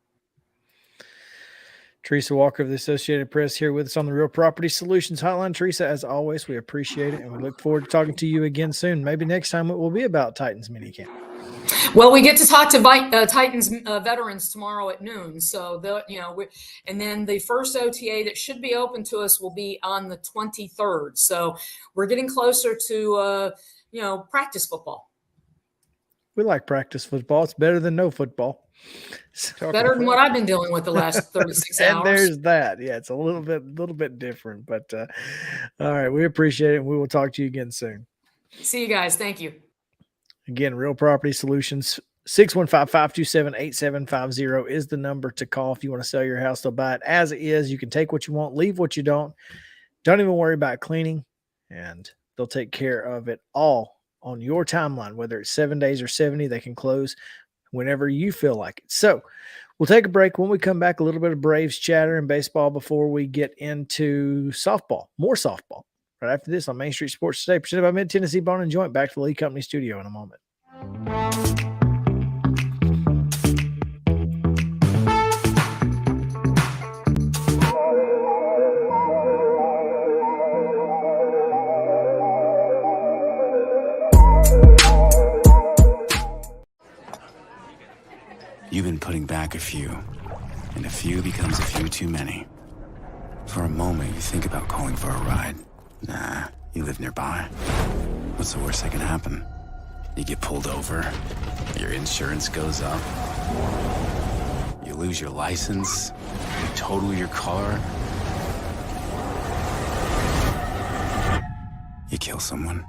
Teresa Walker of the Associated Press here with us on the Real Property Solutions Hotline. Teresa, as always, we appreciate it, and we look forward to talking to you again soon. Maybe next time it will be about Titans minicamp. Well, we get to talk to Titans veterans tomorrow at noon. So, and then the first OTA that should be open to us will be on the 23rd. So we're getting closer to, practice football. We like practice football. It's better than no football. Better than what I've been dealing with the last 36 hours. And there's that. Yeah, it's a little bit different. But all right, we appreciate it. We will talk to you again soon. See you guys. Thank you. Again, Real Property Solutions, 615-527-8750 is the number to call if you want to sell your house. They'll buy it as it is. You can take what you want, leave what you don't. Don't even worry about cleaning, and they'll take care of it all on your timeline, whether it's 7 days or 70. They can close whenever you feel like it. So we'll take a break. When we come back, a little bit of Braves chatter and baseball before we get into softball, more softball. Right after this on Main Street Sports Today, presented by Mid-Tennessee Bone & Joint. Back to the Lee Company studio in a moment. You've been putting back a few, and a few becomes a few too many. For a moment, you think about calling for a ride. Nah, you live nearby. What's the worst that can happen? You get pulled over, your insurance goes up, you lose your license, you total your car, you kill someone.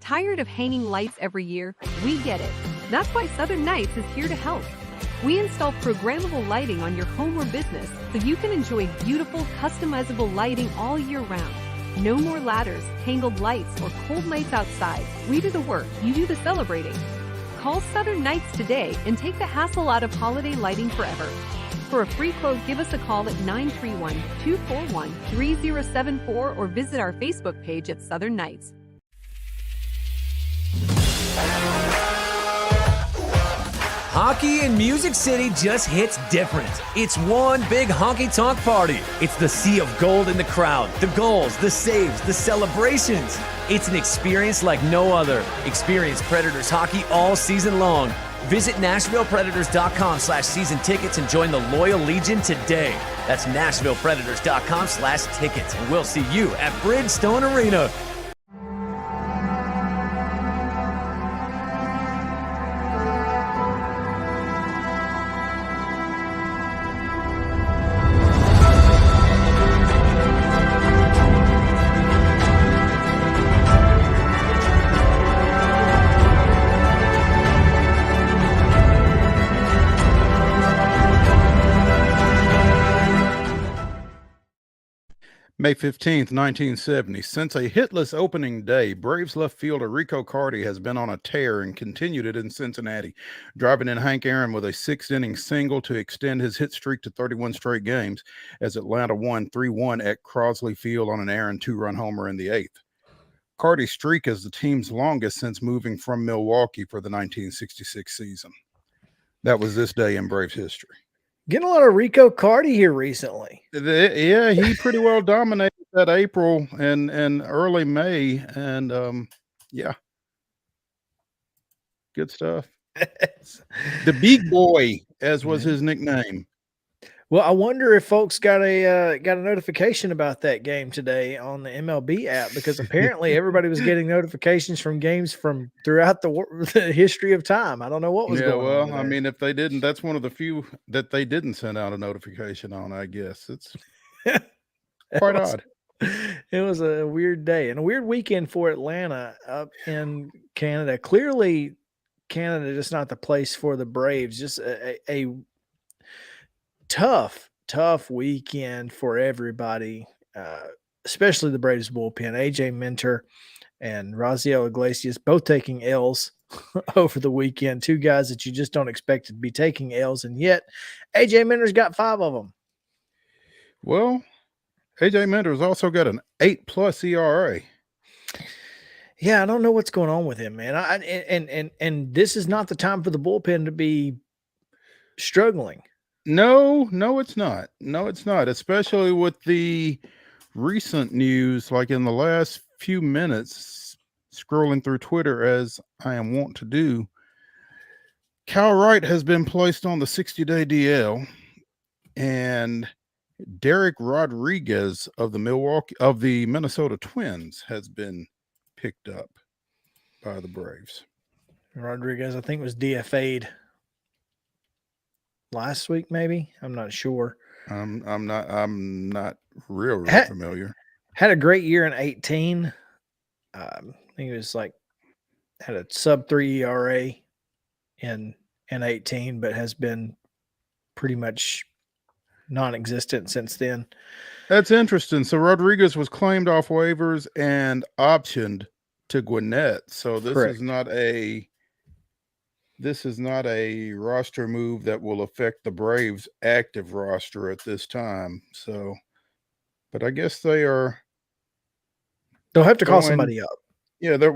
Tired of hanging lights every year? We get it. That's why Southern Nights is here to help. We install programmable lighting on your home or business so you can enjoy beautiful, customizable lighting all year round. No more ladders, tangled lights, or cold nights outside. We do the work, you do the celebrating. Call Southern Nights today and take the hassle out of holiday lighting forever. For a free quote, give us a call at 931-241-3074 or visit our Facebook page at Southern Nights. Hockey in Music City just hits different. It's one big honky-tonk party. It's the sea of gold in the crowd, the goals, the saves, the celebrations. It's an experience like no other. Experience Predators hockey all season long. Visit NashvillePredators.com/season tickets and join the Loyal Legion today. That's NashvillePredators.com/tickets, and we'll see you at Bridgestone Arena. May 15th, 1970. Since a hitless opening day, Braves left fielder Rico Carty has been on a tear and continued it in Cincinnati, driving in Hank Aaron with a 6th-inning single to extend his hit streak to 31 straight games as Atlanta won 3-1 at Crosley Field on an Aaron 2-run homer in the 8th. Carty's streak is the team's longest since moving from Milwaukee for the 1966 season. That was this day in Braves history. Getting a lot of Rico Carty here recently. Yeah, he pretty well dominated that April and early May, and yeah, good stuff. The Big Boy, as was his nickname. Well, I wonder if folks got a notification about that game today on the MLB app, because apparently everybody was getting notifications from games from throughout the history of time. I don't know what was going on. Well, I mean, if they didn't, that's one of the few that they didn't send out a notification on, I guess. It's quite odd. It was a weird day and a weird weekend for Atlanta up in Canada. Clearly, Canada just not the place for the Braves. Just a tough weekend for everybody, especially the Braves bullpen. AJ Minter and Raziel Iglesias, both taking L's over the weekend. Two guys that you just don't expect to be taking L's, and yet AJ Minter's got 5 of them. Well, AJ Minter's also got an 8+ ERA. Yeah, I don't know what's going on with him, man. And this is not the time for the bullpen to be struggling. No, it's not. No, it's not. Especially with the recent news, like in the last few minutes, scrolling through Twitter as I am wont to do. Cal Wright has been placed on the 60-day DL, and Derek Rodriguez of the Minnesota Twins has been picked up by the Braves. Rodriguez, I think, was DFA'd last week, maybe. I'm not sure. I'm not real familiar. Had a great year in 18. I think it was like had a sub-3 ERA in 18, but has been pretty much non-existent since then. That's interesting. So Rodriguez was claimed off waivers and optioned to Gwinnett. So this Correct. is not a roster move that will affect the Braves' active roster at this time. So, but I guess they'll have to call somebody up. Yeah, they'll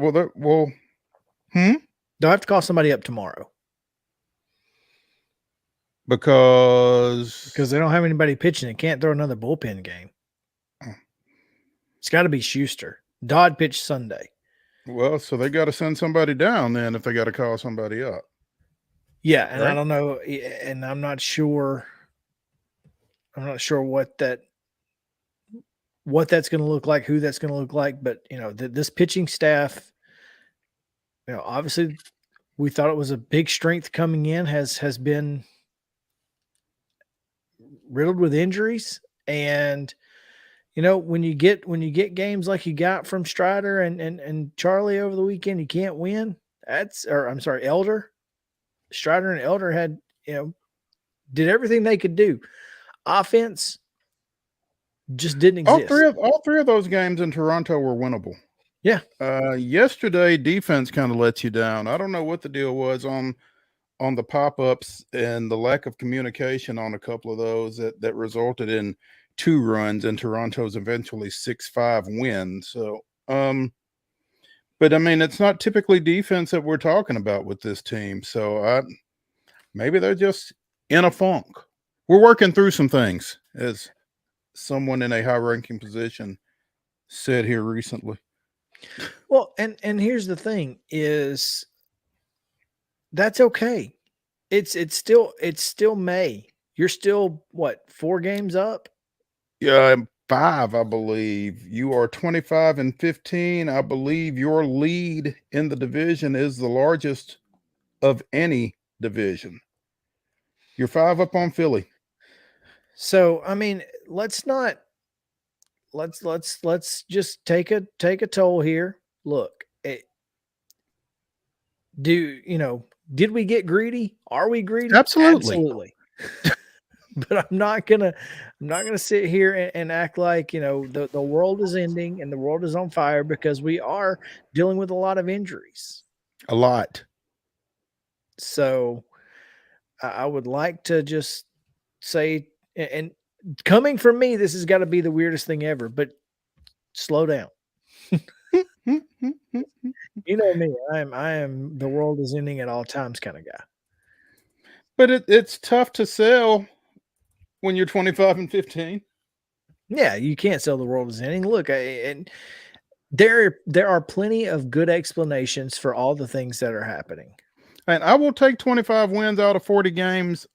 have to call somebody up tomorrow because they don't have anybody pitching. They can't throw another bullpen game. It's got to be Schuster. Dodd pitched Sunday. Well, so they got to send somebody down then if they got to call somebody up. Yeah, and right? I don't know, and I'm not sure what that's going to look like, who that's going to look like, but this pitching staff, obviously we thought it was a big strength coming in, has been riddled with injuries, and when you get games like you got from Strider and Charlie over the weekend, you can't win. Elder. Strider and Elder had, did everything they could do. Offense just didn't exist. All three of those games in Toronto were winnable. Yeah. Yesterday, defense kind of let you down. I don't know what the deal was on the pop-ups and the lack of communication on a couple of those that resulted in 2 runs and Toronto's eventually 6-5 win. So, but I mean, it's not typically defense that we're talking about with this team. So maybe they're just in a funk. We're working through some things, as someone in a high-ranking position said here recently. Well, and here's the thing is that's okay. It's still May. You're still 4 games up? Yeah, 5, I believe. You are 25-15. I believe your lead in the division is the largest of any division. You're 5 up on Philly. So, I mean, let's just take a toll here. Look, did we get greedy? Are we greedy? Absolutely. But I'm not gonna sit here and act like the world is ending and the world is on fire, because we are dealing with a lot of injuries. A lot. So I would like to just say, and coming from me, this has got to be the weirdest thing ever, but slow down. You know me, I am the world is ending at all times kind of guy. But it's tough to sell when you're 25-15. Yeah, you can't sell the world is ending. Look, and there are plenty of good explanations for all the things that are happening. And I will take 25 wins out of 40 games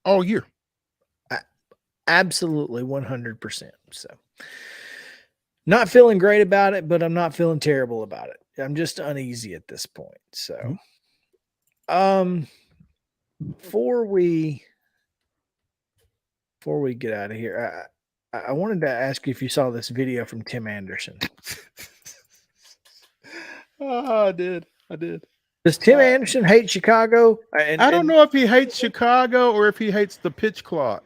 all year. Absolutely, 100%. So, not feeling great about it, but I'm not feeling terrible about it. I'm just uneasy at this point. So, before we get out of here, I wanted to ask you if you saw this video from Tim Anderson. I did. Does Tim Anderson hate Chicago? I don't know if he hates Chicago or if he hates the pitch clock.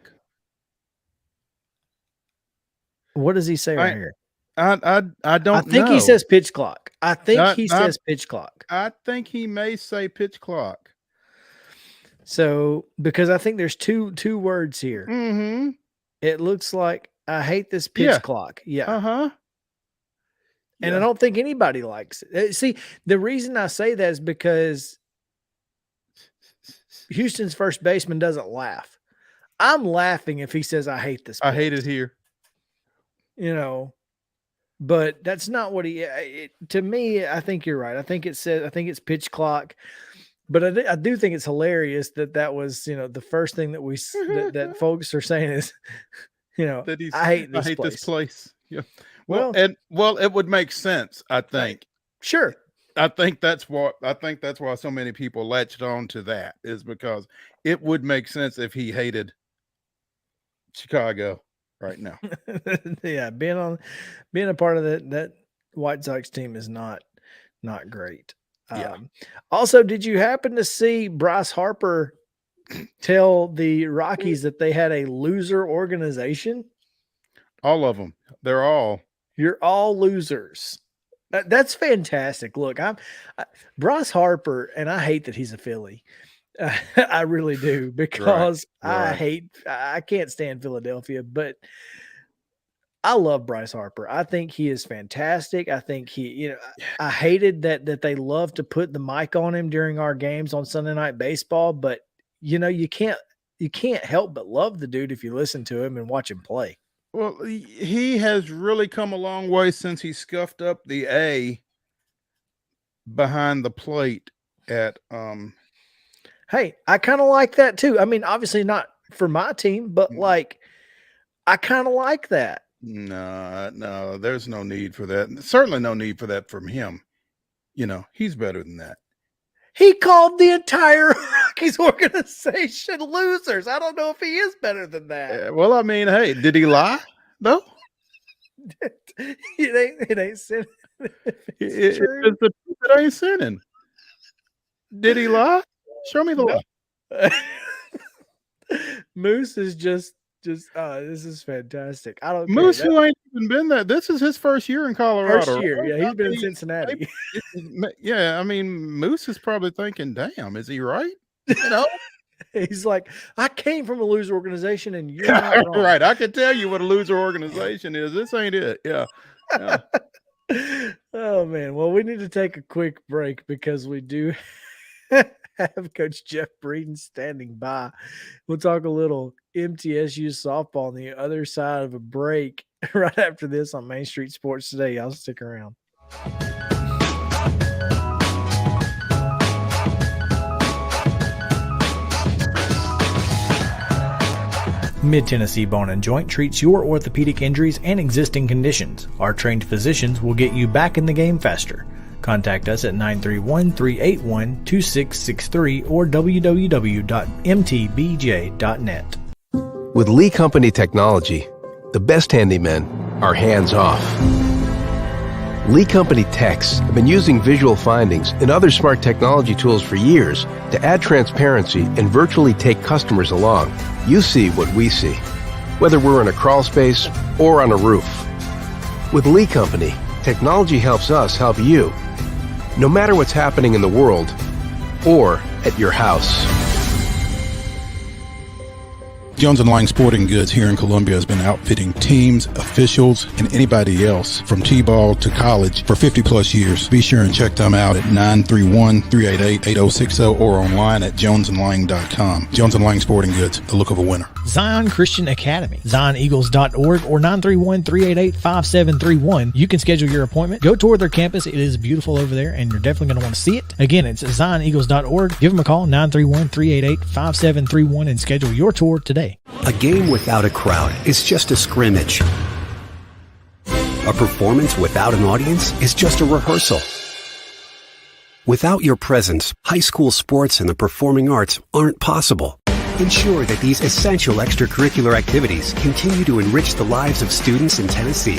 What does he say right here? I don't know. I think he says pitch clock. I think he says pitch clock. I think he may say pitch clock. So, because I think there's two words here. Mm-hmm. It looks like I hate this pitch clock. Yeah. Uh-huh. And I don't think anybody likes it. See, the reason I say that is because Houston's first baseman doesn't laugh. I'm laughing if he says, I hate this pitch. I hate it here. You know, but that's not what to me, I think you're right. I think it's pitch clock. But I do think it's hilarious that was, you know, the first thing that that folks are saying is, you know, I hate this place. Yeah. Well, it would make sense, I think. Right. Sure. I think that's why so many people latched on to that, is because it would make sense if he hated Chicago right now. Yeah, being a part of that White Sox team is not great. Yeah. Also, did you happen to see Bryce Harper tell the Rockies that they had a loser organization? All of them. You're all losers. That's fantastic. Look, Bryce Harper, and I hate that he's a Philly. I really do, because right. I can't stand Philadelphia, but I love Bryce Harper. I think he is fantastic. I think I hated that they love to put the mic on him during our games on Sunday Night Baseball, but you know, you can't help but love the dude if you listen to him and watch him play. Well, he has really come a long way since he scuffed up the A behind the plate at Hey, I kind of like that too. I mean, obviously not for my team, but like I kind of like that. No, there's no need for that. Certainly no need for that from him. You know, he's better than that. He called the entire Rockies organization losers. I don't know if he is better than that. Well, I mean, hey, did he lie? No. It ain't sinning. It's the truth that ain't sinning. Did he lie? Show me the lie. Moose is just this is fantastic. I don't Moose, who ain't even been there. This is his first year in Colorado. First year, right? Yeah, he's been in Cincinnati. Yeah, I mean, Moose is probably thinking, "Damn, is he right?" You know, he's like, "I came from a loser organization, and you're not wrong." Right. I can tell you what a loser organization is. This ain't it. Yeah. Oh man. Well, we need to take a quick break because we do have Coach Jeff BREEDEN standing by. We'll talk a little MTSU softball on the other side of a break right after this on Main Street Sports Today. Y'all stick around. Mid-Tennessee Bone and Joint treats your orthopedic injuries and existing conditions. Our trained physicians will get you back in the game faster. Contact us at 931-381-2663 or www.mtbj.net. With Lee Company technology, the best handymen are hands-off. Lee Company techs have been using visual findings and other smart technology tools for years to add transparency and virtually take customers along. You see what we see, whether we're in a crawl space or on a roof. With Lee Company, technology helps us help you, no matter what's happening in the world or at your house. Jones & Lang Sporting Goods here in Columbia has been outfitting teams, officials, and anybody else from T-ball to college for 50 plus years. Be sure and check them out at 931-388-8060 or online at jonesandlang.com. Jones & Lang Sporting Goods, the look of a winner. Zion Christian Academy, zioneagles.org or 931-388-5731. You can schedule your appointment. Go tour their campus. It is beautiful over there, and you're definitely going to want to see it. Again, it's zioneagles.org. Give them a call, 931-388-5731, and schedule your tour today. A game without a crowd is just a scrimmage. A performance without an audience is just a rehearsal. Without your presence, high school sports and the performing arts aren't possible. Ensure that these essential extracurricular activities continue to enrich the lives of students in Tennessee.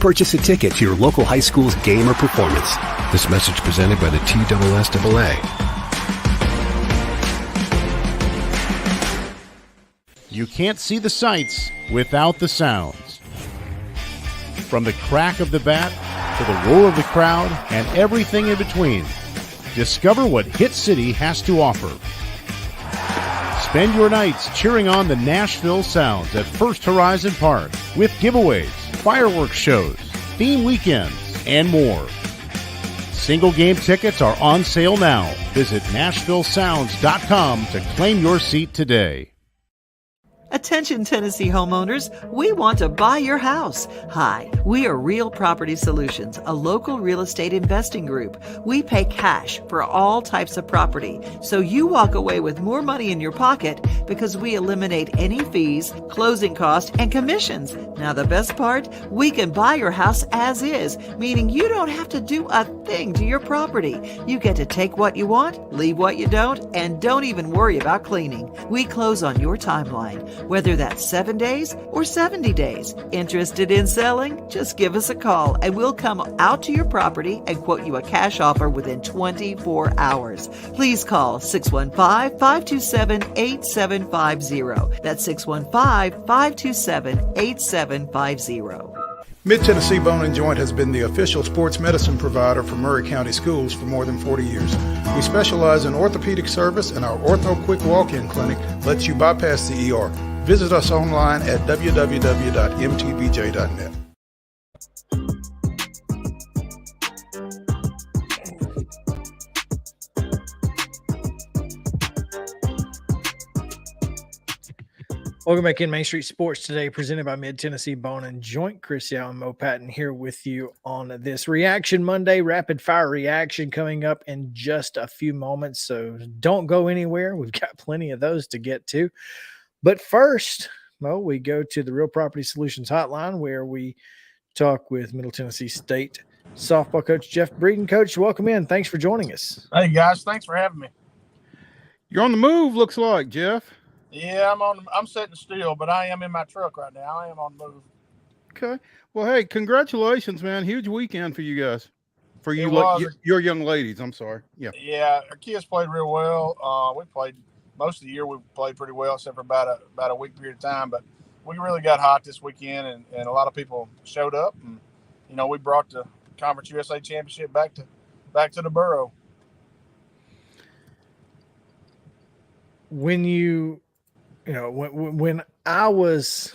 Purchase a ticket to your local high school's game or performance. This message presented by the TSSAA. You can't see the sights without the sounds. From the crack of the bat to the roar of the crowd and everything in between, discover what Hit City has to offer. Spend your nights cheering on the Nashville Sounds at First Horizon Park with giveaways, fireworks shows, theme weekends, and more. Single game tickets are on sale now. Visit NashvilleSounds.com to claim your seat today. Attention Tennessee homeowners, we want to buy your house. Hi, we are Real Property Solutions, a local real estate investing group. We pay cash for all types of property, so you walk away with more money in your pocket because we eliminate any fees, closing costs, and commissions. Now the best part, we can buy your house as is, meaning you don't have to do a thing to your property. You get to take what you want, leave what you don't, and don't even worry about cleaning. We close on your timeline, whether that's 7 days or 70 days. Interested in selling? Just give us a call and we'll come out to your property and quote you a cash offer within 24 hours. Please call 615-527-8750. That's 615-527-8750. Mid-Tennessee Bone and Joint has been the official sports medicine provider for Murray County Schools for more than 40 years. We specialize in orthopedic service, and our Ortho Quick Walk-In Clinic lets you bypass the ER. Visit us online at www.mtbj.net. Welcome back in Main Street Sports today, presented by Mid-Tennessee Bone and Joint. Chris Yow and Mo Patton here with you on this Reaction Monday, rapid fire reaction coming up in just a few moments. So don't go anywhere. We've got plenty of those to get to. But first, Mo, we go to the Real Property Solutions Hotline where we talk with Middle Tennessee State softball coach Jeff Breeden. Coach, welcome in. Thanks for joining us. Hey, guys. Thanks for having me. You're on the move, looks like, Jeff. Yeah, I'm sitting still, but I am in my truck right now. I am on the move. Okay. Well, hey, congratulations, man. Huge weekend for you guys. For you, your young ladies. I'm sorry. Yeah. Yeah, our kids played real well. We played most of the year. We played pretty well, except for about a week period of time. But we really got hot this weekend, and a lot of people showed up. And we brought the Conference USA Championship back to the borough. When when I was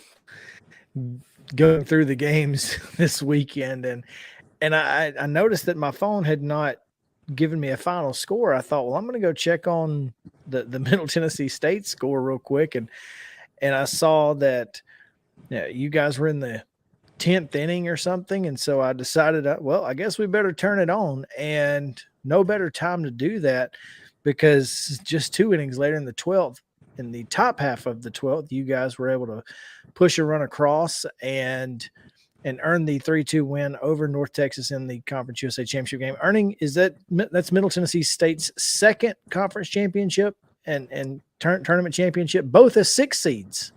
going through the games this weekend and I noticed that my phone had not given me a final score, I thought, well, I'm going to go check on the Middle Tennessee State score real quick. And I saw that you guys were in the 10th inning or something. And so I decided, well, I guess we better turn it on, and no better time to do that because just 2 innings later in the 12th, in the top half of the 12th, you guys were able to push a run across and earn the 3-2 win over North Texas in the Conference USA Championship game. That's Middle Tennessee State's second conference championship and tournament championship, both as 6 seeds.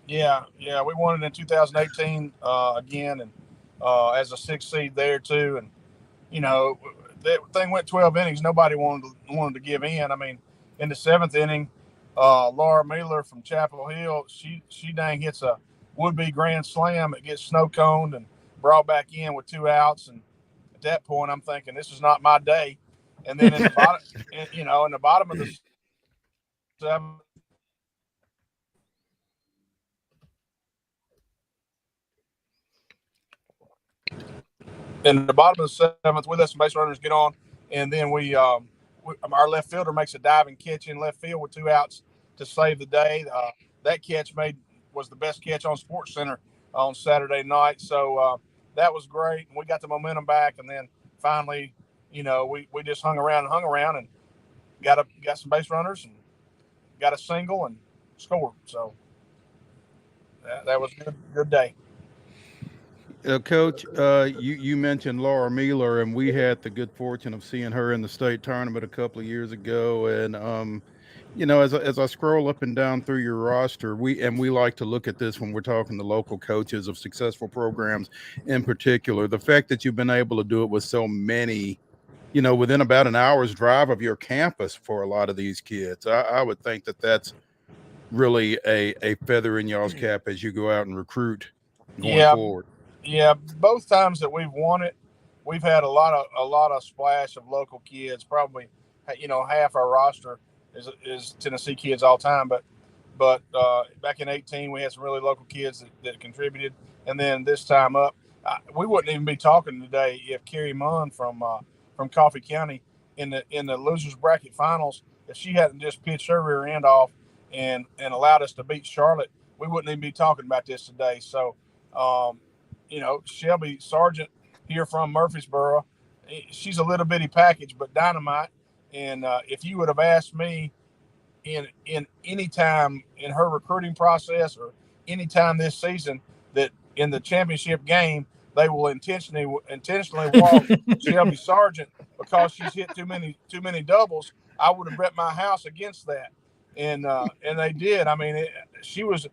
Yeah, we won it in 2018 again, and as a 6 seed there too. And that thing went 12 innings. Nobody wanted to give in. I mean, in the 7th inning, Laura Miller from Chapel Hill, she dang hits a would-be grand slam. It gets snow coned and brought back in with 2 outs. And at that point, I'm thinking, this is not my day. And then in the bottom, in the bottom of the 7th, in the bottom of the 7th, we let some base runners get on, and then our left fielder makes a diving catch in left field with 2 outs to save the day. That catch was the best catch on Sports Center on Saturday night. So that was great. And we got the momentum back. And then finally, we just hung around and got some base runners and got a single and scored. So that was a good day. Coach, you mentioned Laura Miller, and we had the good fortune of seeing her in the state tournament a couple of years ago. And, as I scroll up and down through your roster, we like to look at this when we're talking to local coaches of successful programs in particular. The fact that you've been able to do it with so many, within about an hour's drive of your campus for a lot of these kids, I would think that that's really a feather in y'all's cap as you go out and recruit going forward. Yeah, both times that we've won it, we've had a lot of splash of local kids. Probably, half our roster is Tennessee kids all time. But back in 18, we had some really local kids that contributed, and then this time up, we wouldn't even be talking today if Carrie Munn from Coffee County in the losers bracket finals, if she hadn't just pitched her rear end off and allowed us to beat Charlotte, we wouldn't even be talking about this today. So. Shelby Sargent here from Murfreesboro, she's a little bitty package, but dynamite. And if you would have asked me in any time in her recruiting process or any time this season that in the championship game they will intentionally walk Shelby Sargent because she's hit too many doubles, I would have bet my house against that. And they did. I mean, she was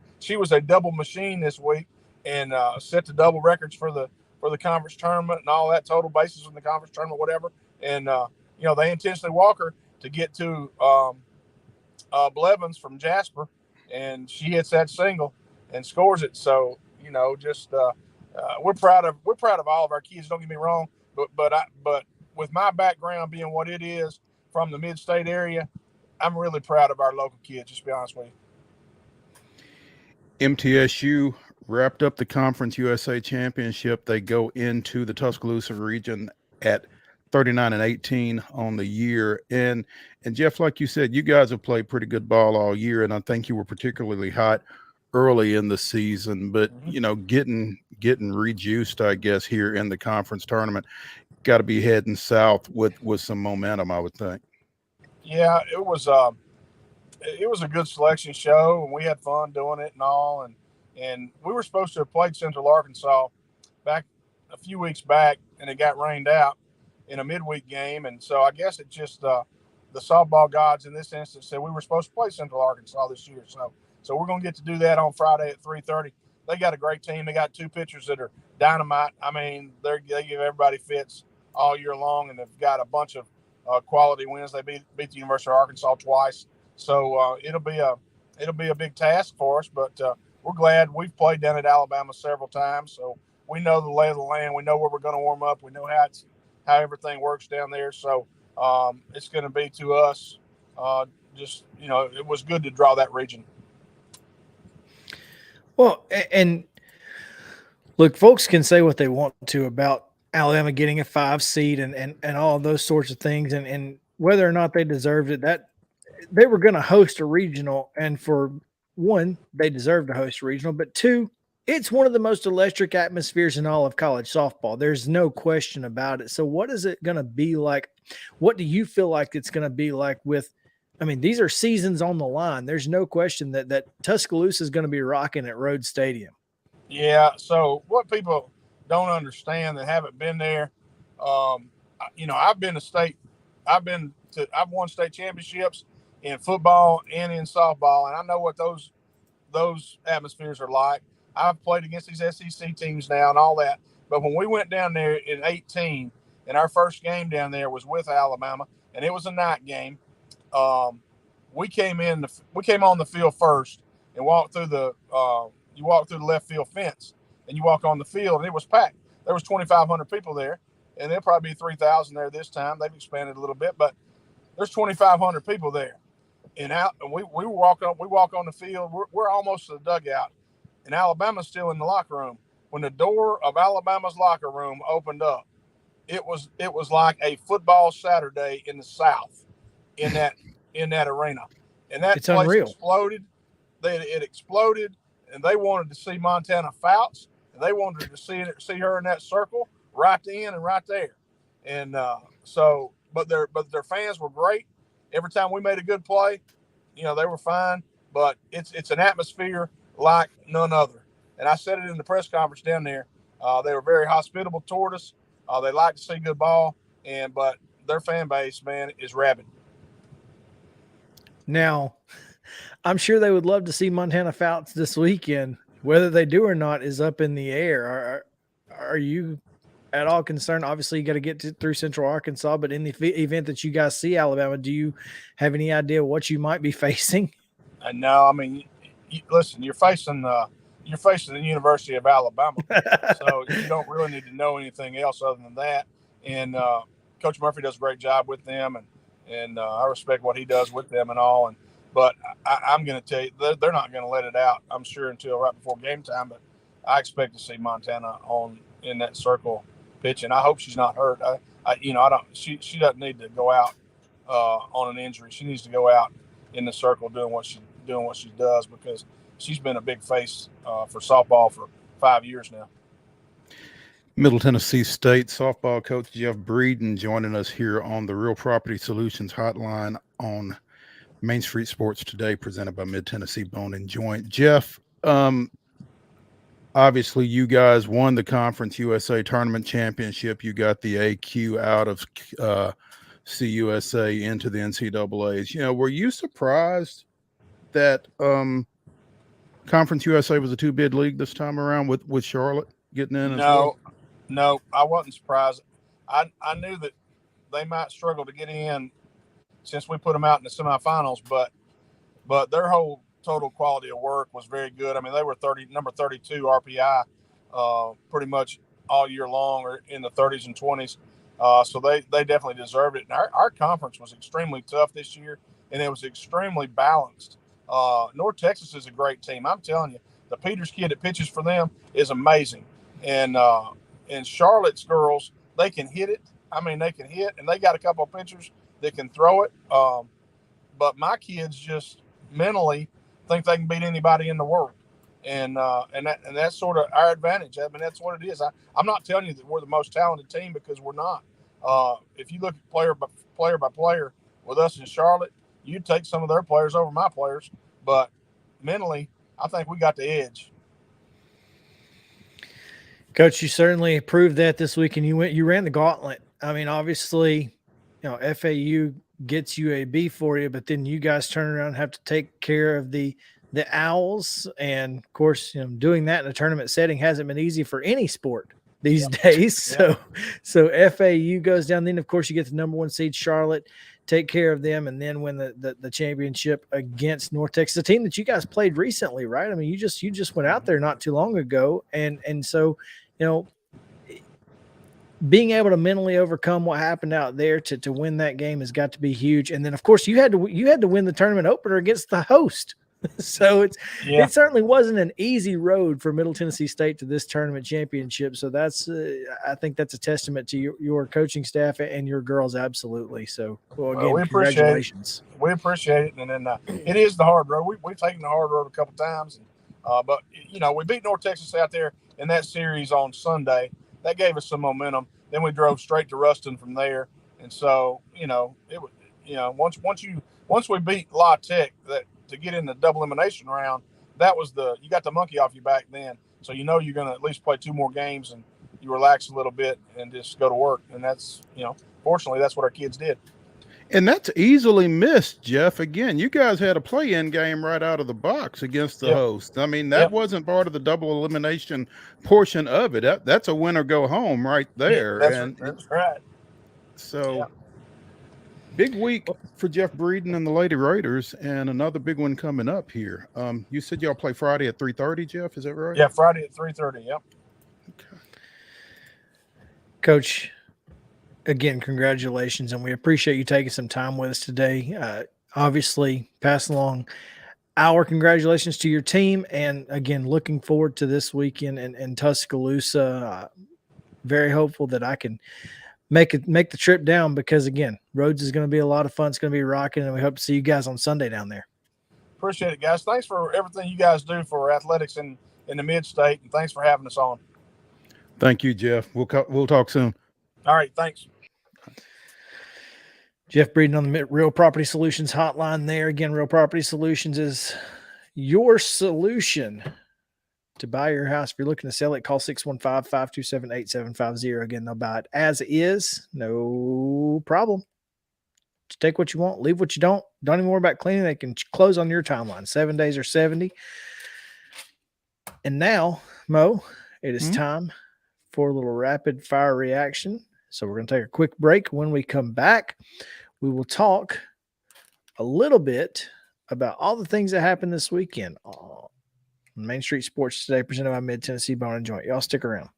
a double machine this week, and set the double records for the conference tournament and all that, total bases in the conference tournament, whatever. And they intentionally walk her to get to Blevins from Jasper, and she hits that single and scores it. So we're proud of all of our kids. Don't get me wrong, but with my background being what it is from the mid-state area, I'm really proud of our local kids. Just to be honest with you. MTSU wrapped up the Conference USA Championship. They go into the Tuscaloosa region at 39-18 on the year. And Jeff, like you said, you guys have played pretty good ball all year, and I think you were particularly hot early in the season. But getting rejuiced, I guess, here in the conference tournament, got to be heading south with some momentum, I would think. Yeah, it was a good selection show, and we had fun doing it and all. And we were supposed to have played Central Arkansas back a few weeks back, and it got rained out in a midweek game. And so I guess it just the softball gods in this instance said we were supposed to play Central Arkansas this year. So we're going to get to do that on Friday at 3:30. They got a great team. They got two pitchers that are dynamite. I mean, they give everybody fits all year long, and they've got a bunch of quality wins. They beat the University of Arkansas twice. So it'll be a big task for us, but we're glad. We've played down at Alabama several times, so we know the lay of the land. We know where we're going to warm up. We know how everything works down there. So it's going to be to us it was good to draw that region. Well, and look, folks can say what they want to about Alabama getting a 5 seed and all of those sorts of things, and whether or not they deserved it, that they were going to host a regional, and for one, they deserve to host a regional, but two, it's one of the most electric atmospheres in all of college softball. There's no question about it. So what is it going to be like? What do you feel like it's going to be like these are seasons on the line. There's no question that Tuscaloosa is going to be rocking at Rhodes Stadium. Yeah. So what people don't understand that haven't been there, I've won state championships in football and in softball, and I know what those atmospheres are like. I've played against these SEC teams now and all that. But when we went down there in 18, and our first game down there was with Alabama, and it was a night game, we came on the field first and walked through the left field fence, and you walk on the field, and it was packed. There was 2,500 people there, and there'll probably be 3,000 there this time. They've expanded a little bit, but there's 2,500 people there. And we walk on the field. We're almost to the dugout, and Alabama's still in the locker room. When the door of Alabama's locker room opened up, it was like a football Saturday in the South, in that arena, and that place unreal. Exploded. It exploded, and they wanted to see Montana Fouts, and they wanted to see her in that circle right in and right there, and but their fans were great. Every time we made a good play, they were fine. But it's an atmosphere like none other. And I said it in the press conference down there. They were very hospitable toward us. They like to see good ball, but their fan base, man, is rabid. Now, I'm sure they would love to see Montana Fouts this weekend. Whether they do or not is up in the air. Are you at all concerned? Obviously, you got to get through Central Arkansas, but in the event that you guys see Alabama, do you have any idea what you might be facing? No, I mean, listen, you're facing you're facing the University of Alabama, so you don't really need to know anything else other than that. And Coach Murphy does a great job with them, and I respect what he does with them and all. But I'm going to tell you, they're not going to let it out, I'm sure, until right before game time. But I expect to see Montana in that circle pitching. I hope she's not hurt. She doesn't need to go out on an injury. She needs to go out in the circle doing what she does, because she's been a big face for softball for 5 years now. Middle Tennessee State softball coach Jeff Breeden joining us here on the Real Property Solutions Hotline on Main Street Sports Today, presented by Mid Tennessee Bone and Joint. Jeff, obviously you guys won the Conference USA Tournament Championship. You got the AQ out of CUSA into the NCAAs. You know, were you surprised that Conference USA was a 2-bid league this time around with Charlotte getting in? No, I wasn't surprised. I knew that they might struggle to get in since we put them out in the semifinals, but their whole total quality of work was very good. I mean, they were number 32 RPI pretty much all year long, or in the 30s and 20s. So they definitely deserved it. And our conference was extremely tough this year, and it was extremely balanced. North Texas is a great team. I'm telling you, the Peters kid that pitches for them is amazing. And Charlotte's girls, they can hit it. I mean, they can hit, and they got a couple of pitchers that can throw it. But my kids just mentally think they can beat anybody in the world. And that's sort of our advantage. I mean, that's what it is. I'm not telling you that we're the most talented team, because we're not. If you look at player by player with us in Charlotte, you'd take some of their players over my players. But mentally, I think we got the edge. Coach, you certainly proved that this week, and you ran the gauntlet. I mean, obviously, you know, FAU gets you a B for you, but then you guys turn around and have to take care of the Owls. And of course, you know, doing that in a tournament setting hasn't been easy for any sport these days. So FAU goes down. Then of course you get the number 1 seed Charlotte, take care of them, and then win the championship against North Texas, a team that you guys played recently, right? I mean, you just went out there not too long ago. And so, you know, being able to mentally overcome what happened out there to win that game has got to be huge. And then of course you had to win the tournament opener against the host. So it certainly wasn't an easy road for Middle Tennessee State to this tournament championship. So that's I think that's a testament to your coaching staff and your girls. Absolutely. So again, congratulations. We appreciate it. And then it is the hard road. We've taken the hard road a couple times, but you know, we beat North Texas out there in that series on Sunday. That gave us some momentum. Then we drove straight to Ruston from there. And so, you know, once we beat La Tech, that to get in the double elimination round, that was you got the monkey off your back then. So you know you're going to at least play 2 more games, and you relax a little bit and just go to work. And that's, you know, fortunately that's what our kids did. And that's easily missed, Jeff. Again, you guys had a play-in game right out of the box against the host. I mean, that wasn't part of the double elimination portion of it. That's a win or go home right there. That's right. So big week for Jeff Breeden and the Lady Raiders, and another big one coming up here. You said y'all play Friday at 3:30, Jeff. Is that right? Yeah, Friday at 3:30. Yep. Okay. Coach, again, congratulations, and we appreciate you taking some time with us today. Obviously, pass along our congratulations to your team, and again, looking forward to this weekend in Tuscaloosa. Very hopeful that I can make the trip down, because again, Rhodes is going to be a lot of fun. It's going to be rocking, and we hope to see you guys on Sunday down there. Appreciate it, guys. Thanks for everything you guys do for athletics in the mid-state, and thanks for having us on. Thank you, Jeff. We'll talk soon. All right, thanks. Jeff Breeden on the Real Property Solutions hotline there. Again, Real Property Solutions is your solution to buy your house. If you're looking to sell it, call 615-527-8750. Again, they'll buy it as is. No problem. Just take what you want, leave what you don't. Don't even worry about cleaning. They can close on your timeline. 7 days or 70. And now, Mo, it is time for a little rapid fire reaction. So we're going to take a quick break. When we come back, we will talk a little bit about all the things that happened this weekend. Main Street Sports Today, presented by Mid-Tennessee Bone and Joint. Y'all stick around.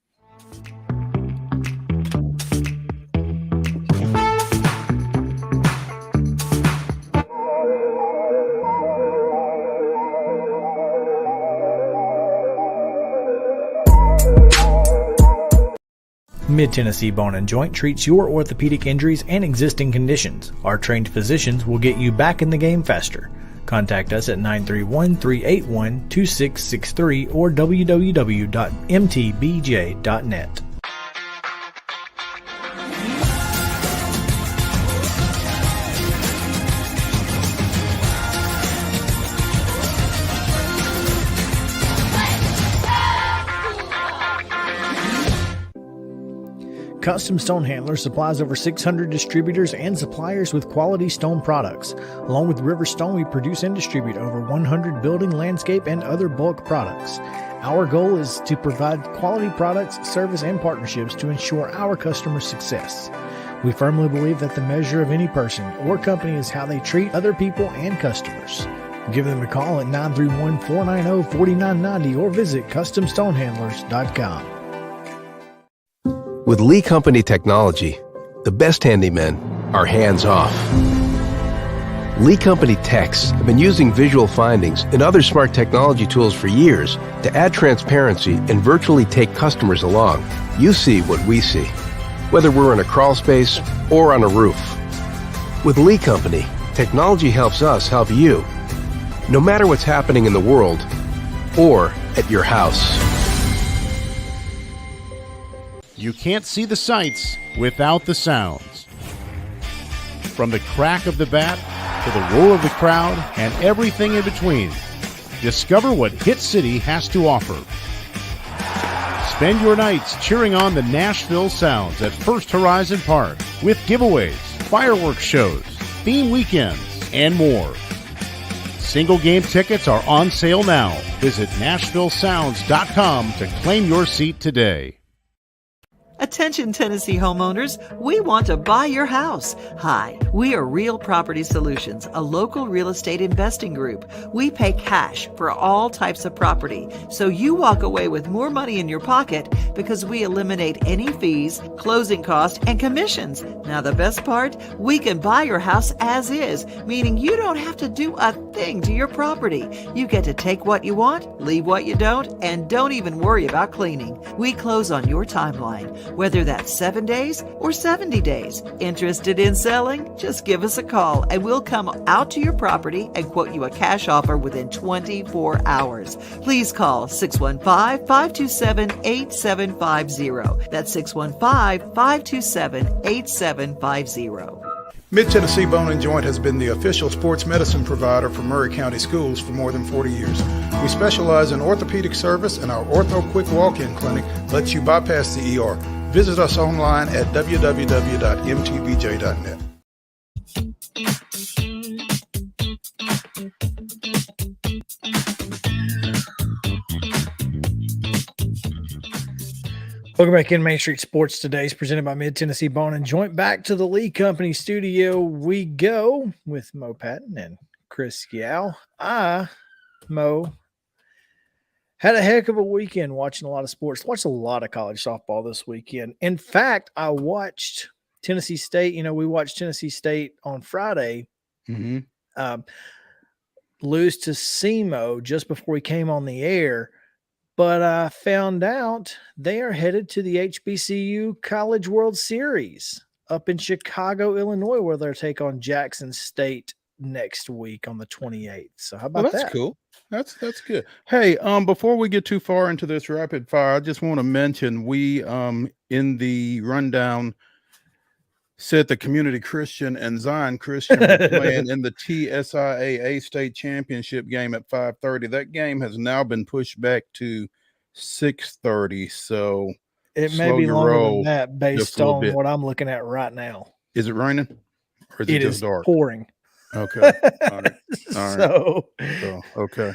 Mid-Tennessee Bone and Joint treats your orthopedic injuries and existing conditions. Our trained physicians will get you back in the game faster. Contact us at 931-381-2663 or www.mtbj.net. Custom Stone Handlers supplies over 600 distributors and suppliers with quality stone products. Along with River Stone, we produce and distribute over 100 building, landscape, and other bulk products. Our goal is to provide quality products, service, and partnerships to ensure our customers' success. We firmly believe that the measure of any person or company is how they treat other people and customers. Give them a call at 931-490-4990 or visit CustomStonehandlers.com. With Lee Company technology, the best handymen are hands-off. Lee Company techs have been using visual findings and other smart technology tools for years to add transparency and virtually take customers along. You see what we see, whether we're in a crawl space or on a roof. With Lee Company, technology helps us help you, no matter what's happening in the world or at your house. You can't see the sights without the sounds. From the crack of the bat to the roar of the crowd and everything in between, discover what Hit City has to offer. Spend your nights cheering on the Nashville Sounds at First Horizon Park with giveaways, fireworks shows, theme weekends, and more. Single game tickets are on sale now. Visit NashvilleSounds.com to claim your seat today. Attention Tennessee homeowners, we want to buy your house. Hi, we are Real Property Solutions, a local real estate investing group. We pay cash for all types of property, so you walk away with more money in your pocket because we eliminate any fees, closing costs, and commissions. Now the best part, we can buy your house as is, meaning you don't have to do a thing to your property. You get to take what you want, leave what you don't, and don't even worry about cleaning. We close on your timeline, whether that's 7 days or 70 days. Interested in selling? Just give us a call and we'll come out to your property and quote you a cash offer within 24 hours. Please call 615-527-8750. That's 615-527-8750. Mid-Tennessee Bone and Joint has been the official sports medicine provider for Murray County Schools for more than 40 years. We specialize in orthopedic service, and our Ortho Quick Walk-In Clinic lets you bypass the ER. Visit us online at www.mtbj.net. Welcome back in. Main Street Sports Today is presented by Mid-Tennessee Bone and Joint. Back to the Lee Company studio we go with Mo Patton and Chris Yow. Mo, had a heck of a weekend watching a lot of sports. Watched a lot of college softball this weekend. In fact, I watched Tennessee State. You know, we watched Tennessee State on Friday lose to SEMO just before we came on the air. But I found out they are headed to the HBCU College World Series up in Chicago, Illinois, where they'll take on Jackson State next week on the 28th. So how about that? That's cool. That's good. Hey, before we get too far into this rapid fire, I just want to mention we in the rundown said the Community Christian and Zion Christian were playing in the TSIAA state championship game at 5:30. That game has now been pushed back to 6:30. So it may be longer than that based on what I'm looking at right now. Is it raining or is it just dark? Pouring. Okay. All right. So, okay.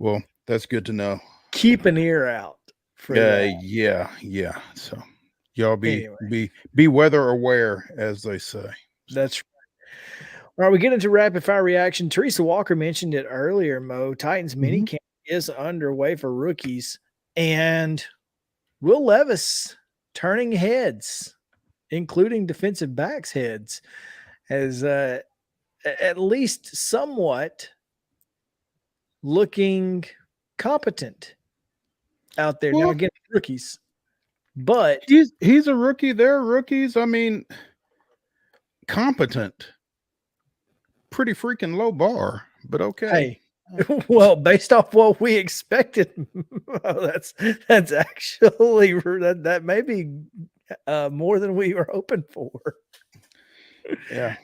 Well, that's good to know. Keep an ear out for that. Yeah. So y'all be weather aware, as they say. That's right. All right, we get into rapid fire reaction. Teresa Walker mentioned it earlier, Mo. Titans mini camp is underway for rookies, and Will Levis turning heads, including defensive backs' heads, as at least somewhat looking competent out there. Well, now, again, rookies, but he's a rookie. They're rookies. I mean, competent. Pretty freaking low bar, but okay. Hey, well, based off what we expected, that's actually that may be more than we were hoping for. Yeah,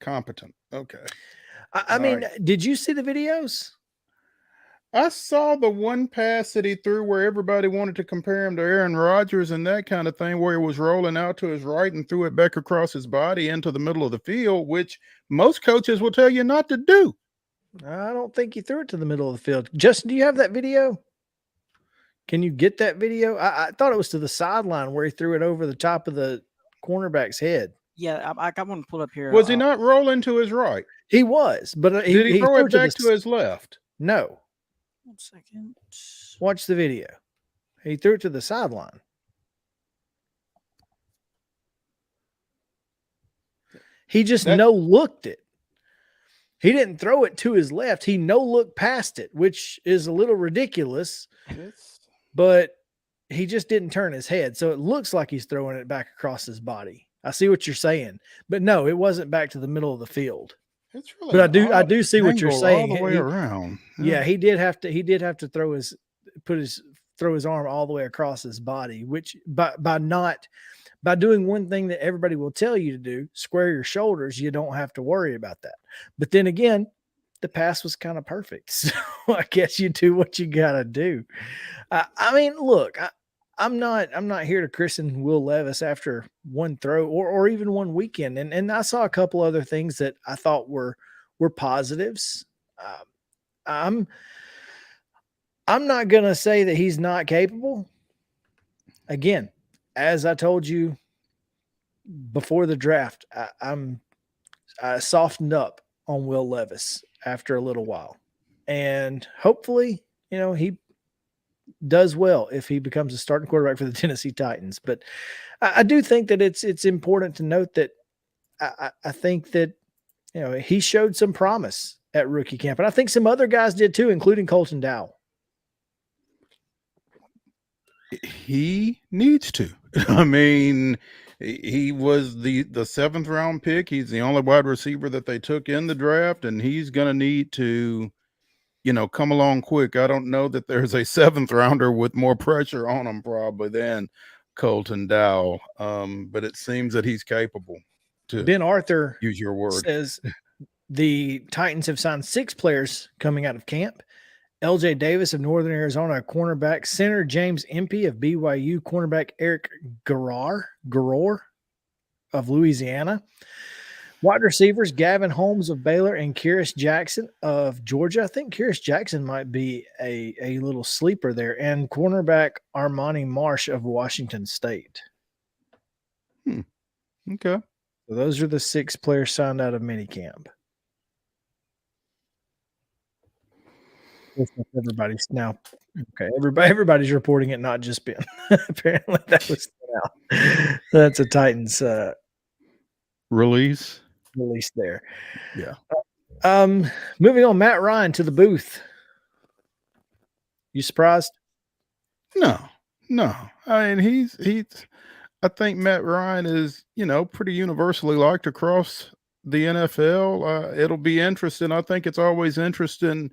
competent. Okay. I mean, did you see the videos? I saw the one pass that he threw where everybody wanted to compare him to Aaron Rodgers and that kind of thing, where he was rolling out to his right and threw it back across his body into the middle of the field, which most coaches will tell you not to do. I don't think he threw it to the middle of the field. Justin, do you have that video? Can you get that video? I thought it was to the sideline where he threw it over the top of the cornerback's head. Yeah, I got one pulled up here. Was he not rolling to his right? He was, but did he throw it back to his left? No. 1 second. Watch the video. He threw it to the sideline. He just no-looked it. He didn't throw it to his left. He no-looked past it, which is a little ridiculous. But he just didn't turn his head. So it looks like he's throwing it back across his body. I see what you're saying. But no, it wasn't back to the middle of the field. It's really but I do see what you're saying. All the way around. Yeah, he did have to throw his arm all the way across his body, which by doing one thing that everybody will tell you to do, square your shoulders, you don't have to worry about that. But then again, the pass was kind of perfect. So I guess you do what you got to do. I mean, look, I'm not here to christen Will Levis after one throw or even one weekend. And I saw a couple other things that I thought were positives. I'm not going to say that he's not capable. Again, as I told you before the draft, I softened up on Will Levis after a little while, and hopefully, he does well if he becomes a starting quarterback for the Tennessee Titans. But I do think that it's important to note that I think that, he showed some promise at rookie camp, and I think some other guys did too, including Colton Dowell. He needs to. I mean, he was the 7th round pick. He's the only wide receiver that they took in the draft, and he's going to need to, come along quick. I don't know that there's a 7th rounder with more pressure on him probably than Colton Dowell. But it seems that he's capable to Ben Arthur use your word. Says the Titans have signed 6 players coming out of camp. LJ Davis of Northern Arizona, cornerback. Center James Empey of BYU. Cornerback Eric Garor of Louisiana. Wide receivers Gavin Holmes of Baylor and Kyrus Jackson of Georgia. I think Kyrus Jackson might be a little sleeper there. And cornerback Armani Marsh of Washington State. Okay. So those are the 6 players signed out of minicamp. Everybody's now okay. Everybody's reporting it, not just Ben. Apparently, that was out. That's a Titans release there. Yeah. Moving on, Matt Ryan to the booth. You surprised? No. I mean, I think Matt Ryan is, pretty universally liked across the NFL. It'll be interesting. I think it's always interesting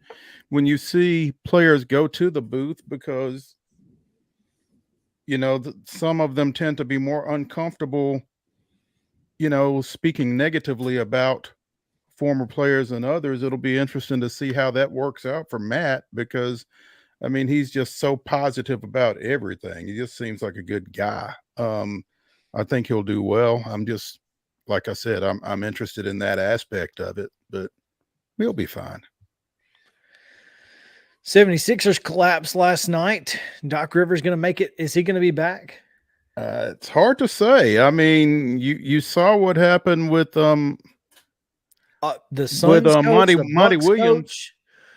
when you see players go to the booth because, some of them tend to be more uncomfortable, speaking negatively about former players than others. It'll be interesting to see how that works out for Matt because, I mean, he's just so positive about everything. He just seems like a good guy. I think he'll do well. Like I said, I'm interested in that aspect of it, but we'll be fine. 76ers collapsed last night. Doc Rivers going to make it. Is he going to be back? It's hard to say. I mean, you saw what happened with the Suns Monty Williams.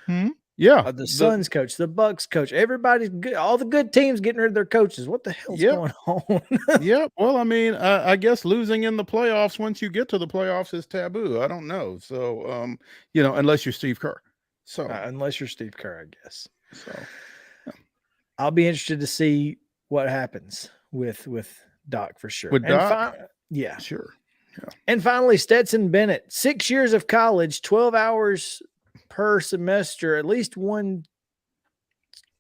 Coach. Yeah. The Suns coach, the Bucks coach, everybody's good. All the good teams getting rid of their coaches. What the hell's going on? Yeah. Well, I mean, I guess losing in the playoffs once you get to the playoffs is taboo. I don't know. So, unless you're Steve Kerr. So unless you're Steve Kerr, I guess. So I'll be interested to see what happens with Doc for sure. With Doc? Yeah. Sure. Yeah. And finally, Stetson Bennett, 6 years of college, 12 hours per semester, at least one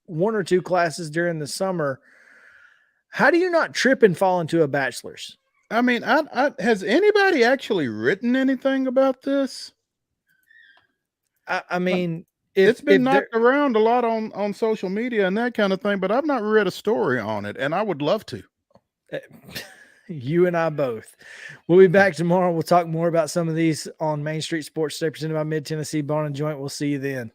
or two classes during the summer. How do you not trip and fall into a bachelor's? I mean, has anybody actually written anything about this? I mean, it's been knocked around a lot on social media and that kind of thing, but I've not read a story on it, and I would love to. You and I both. We'll be back tomorrow. We'll talk more about some of these on Main Street Sports Today, presented by Mid Tennessee Bar and Joint. We'll see you then.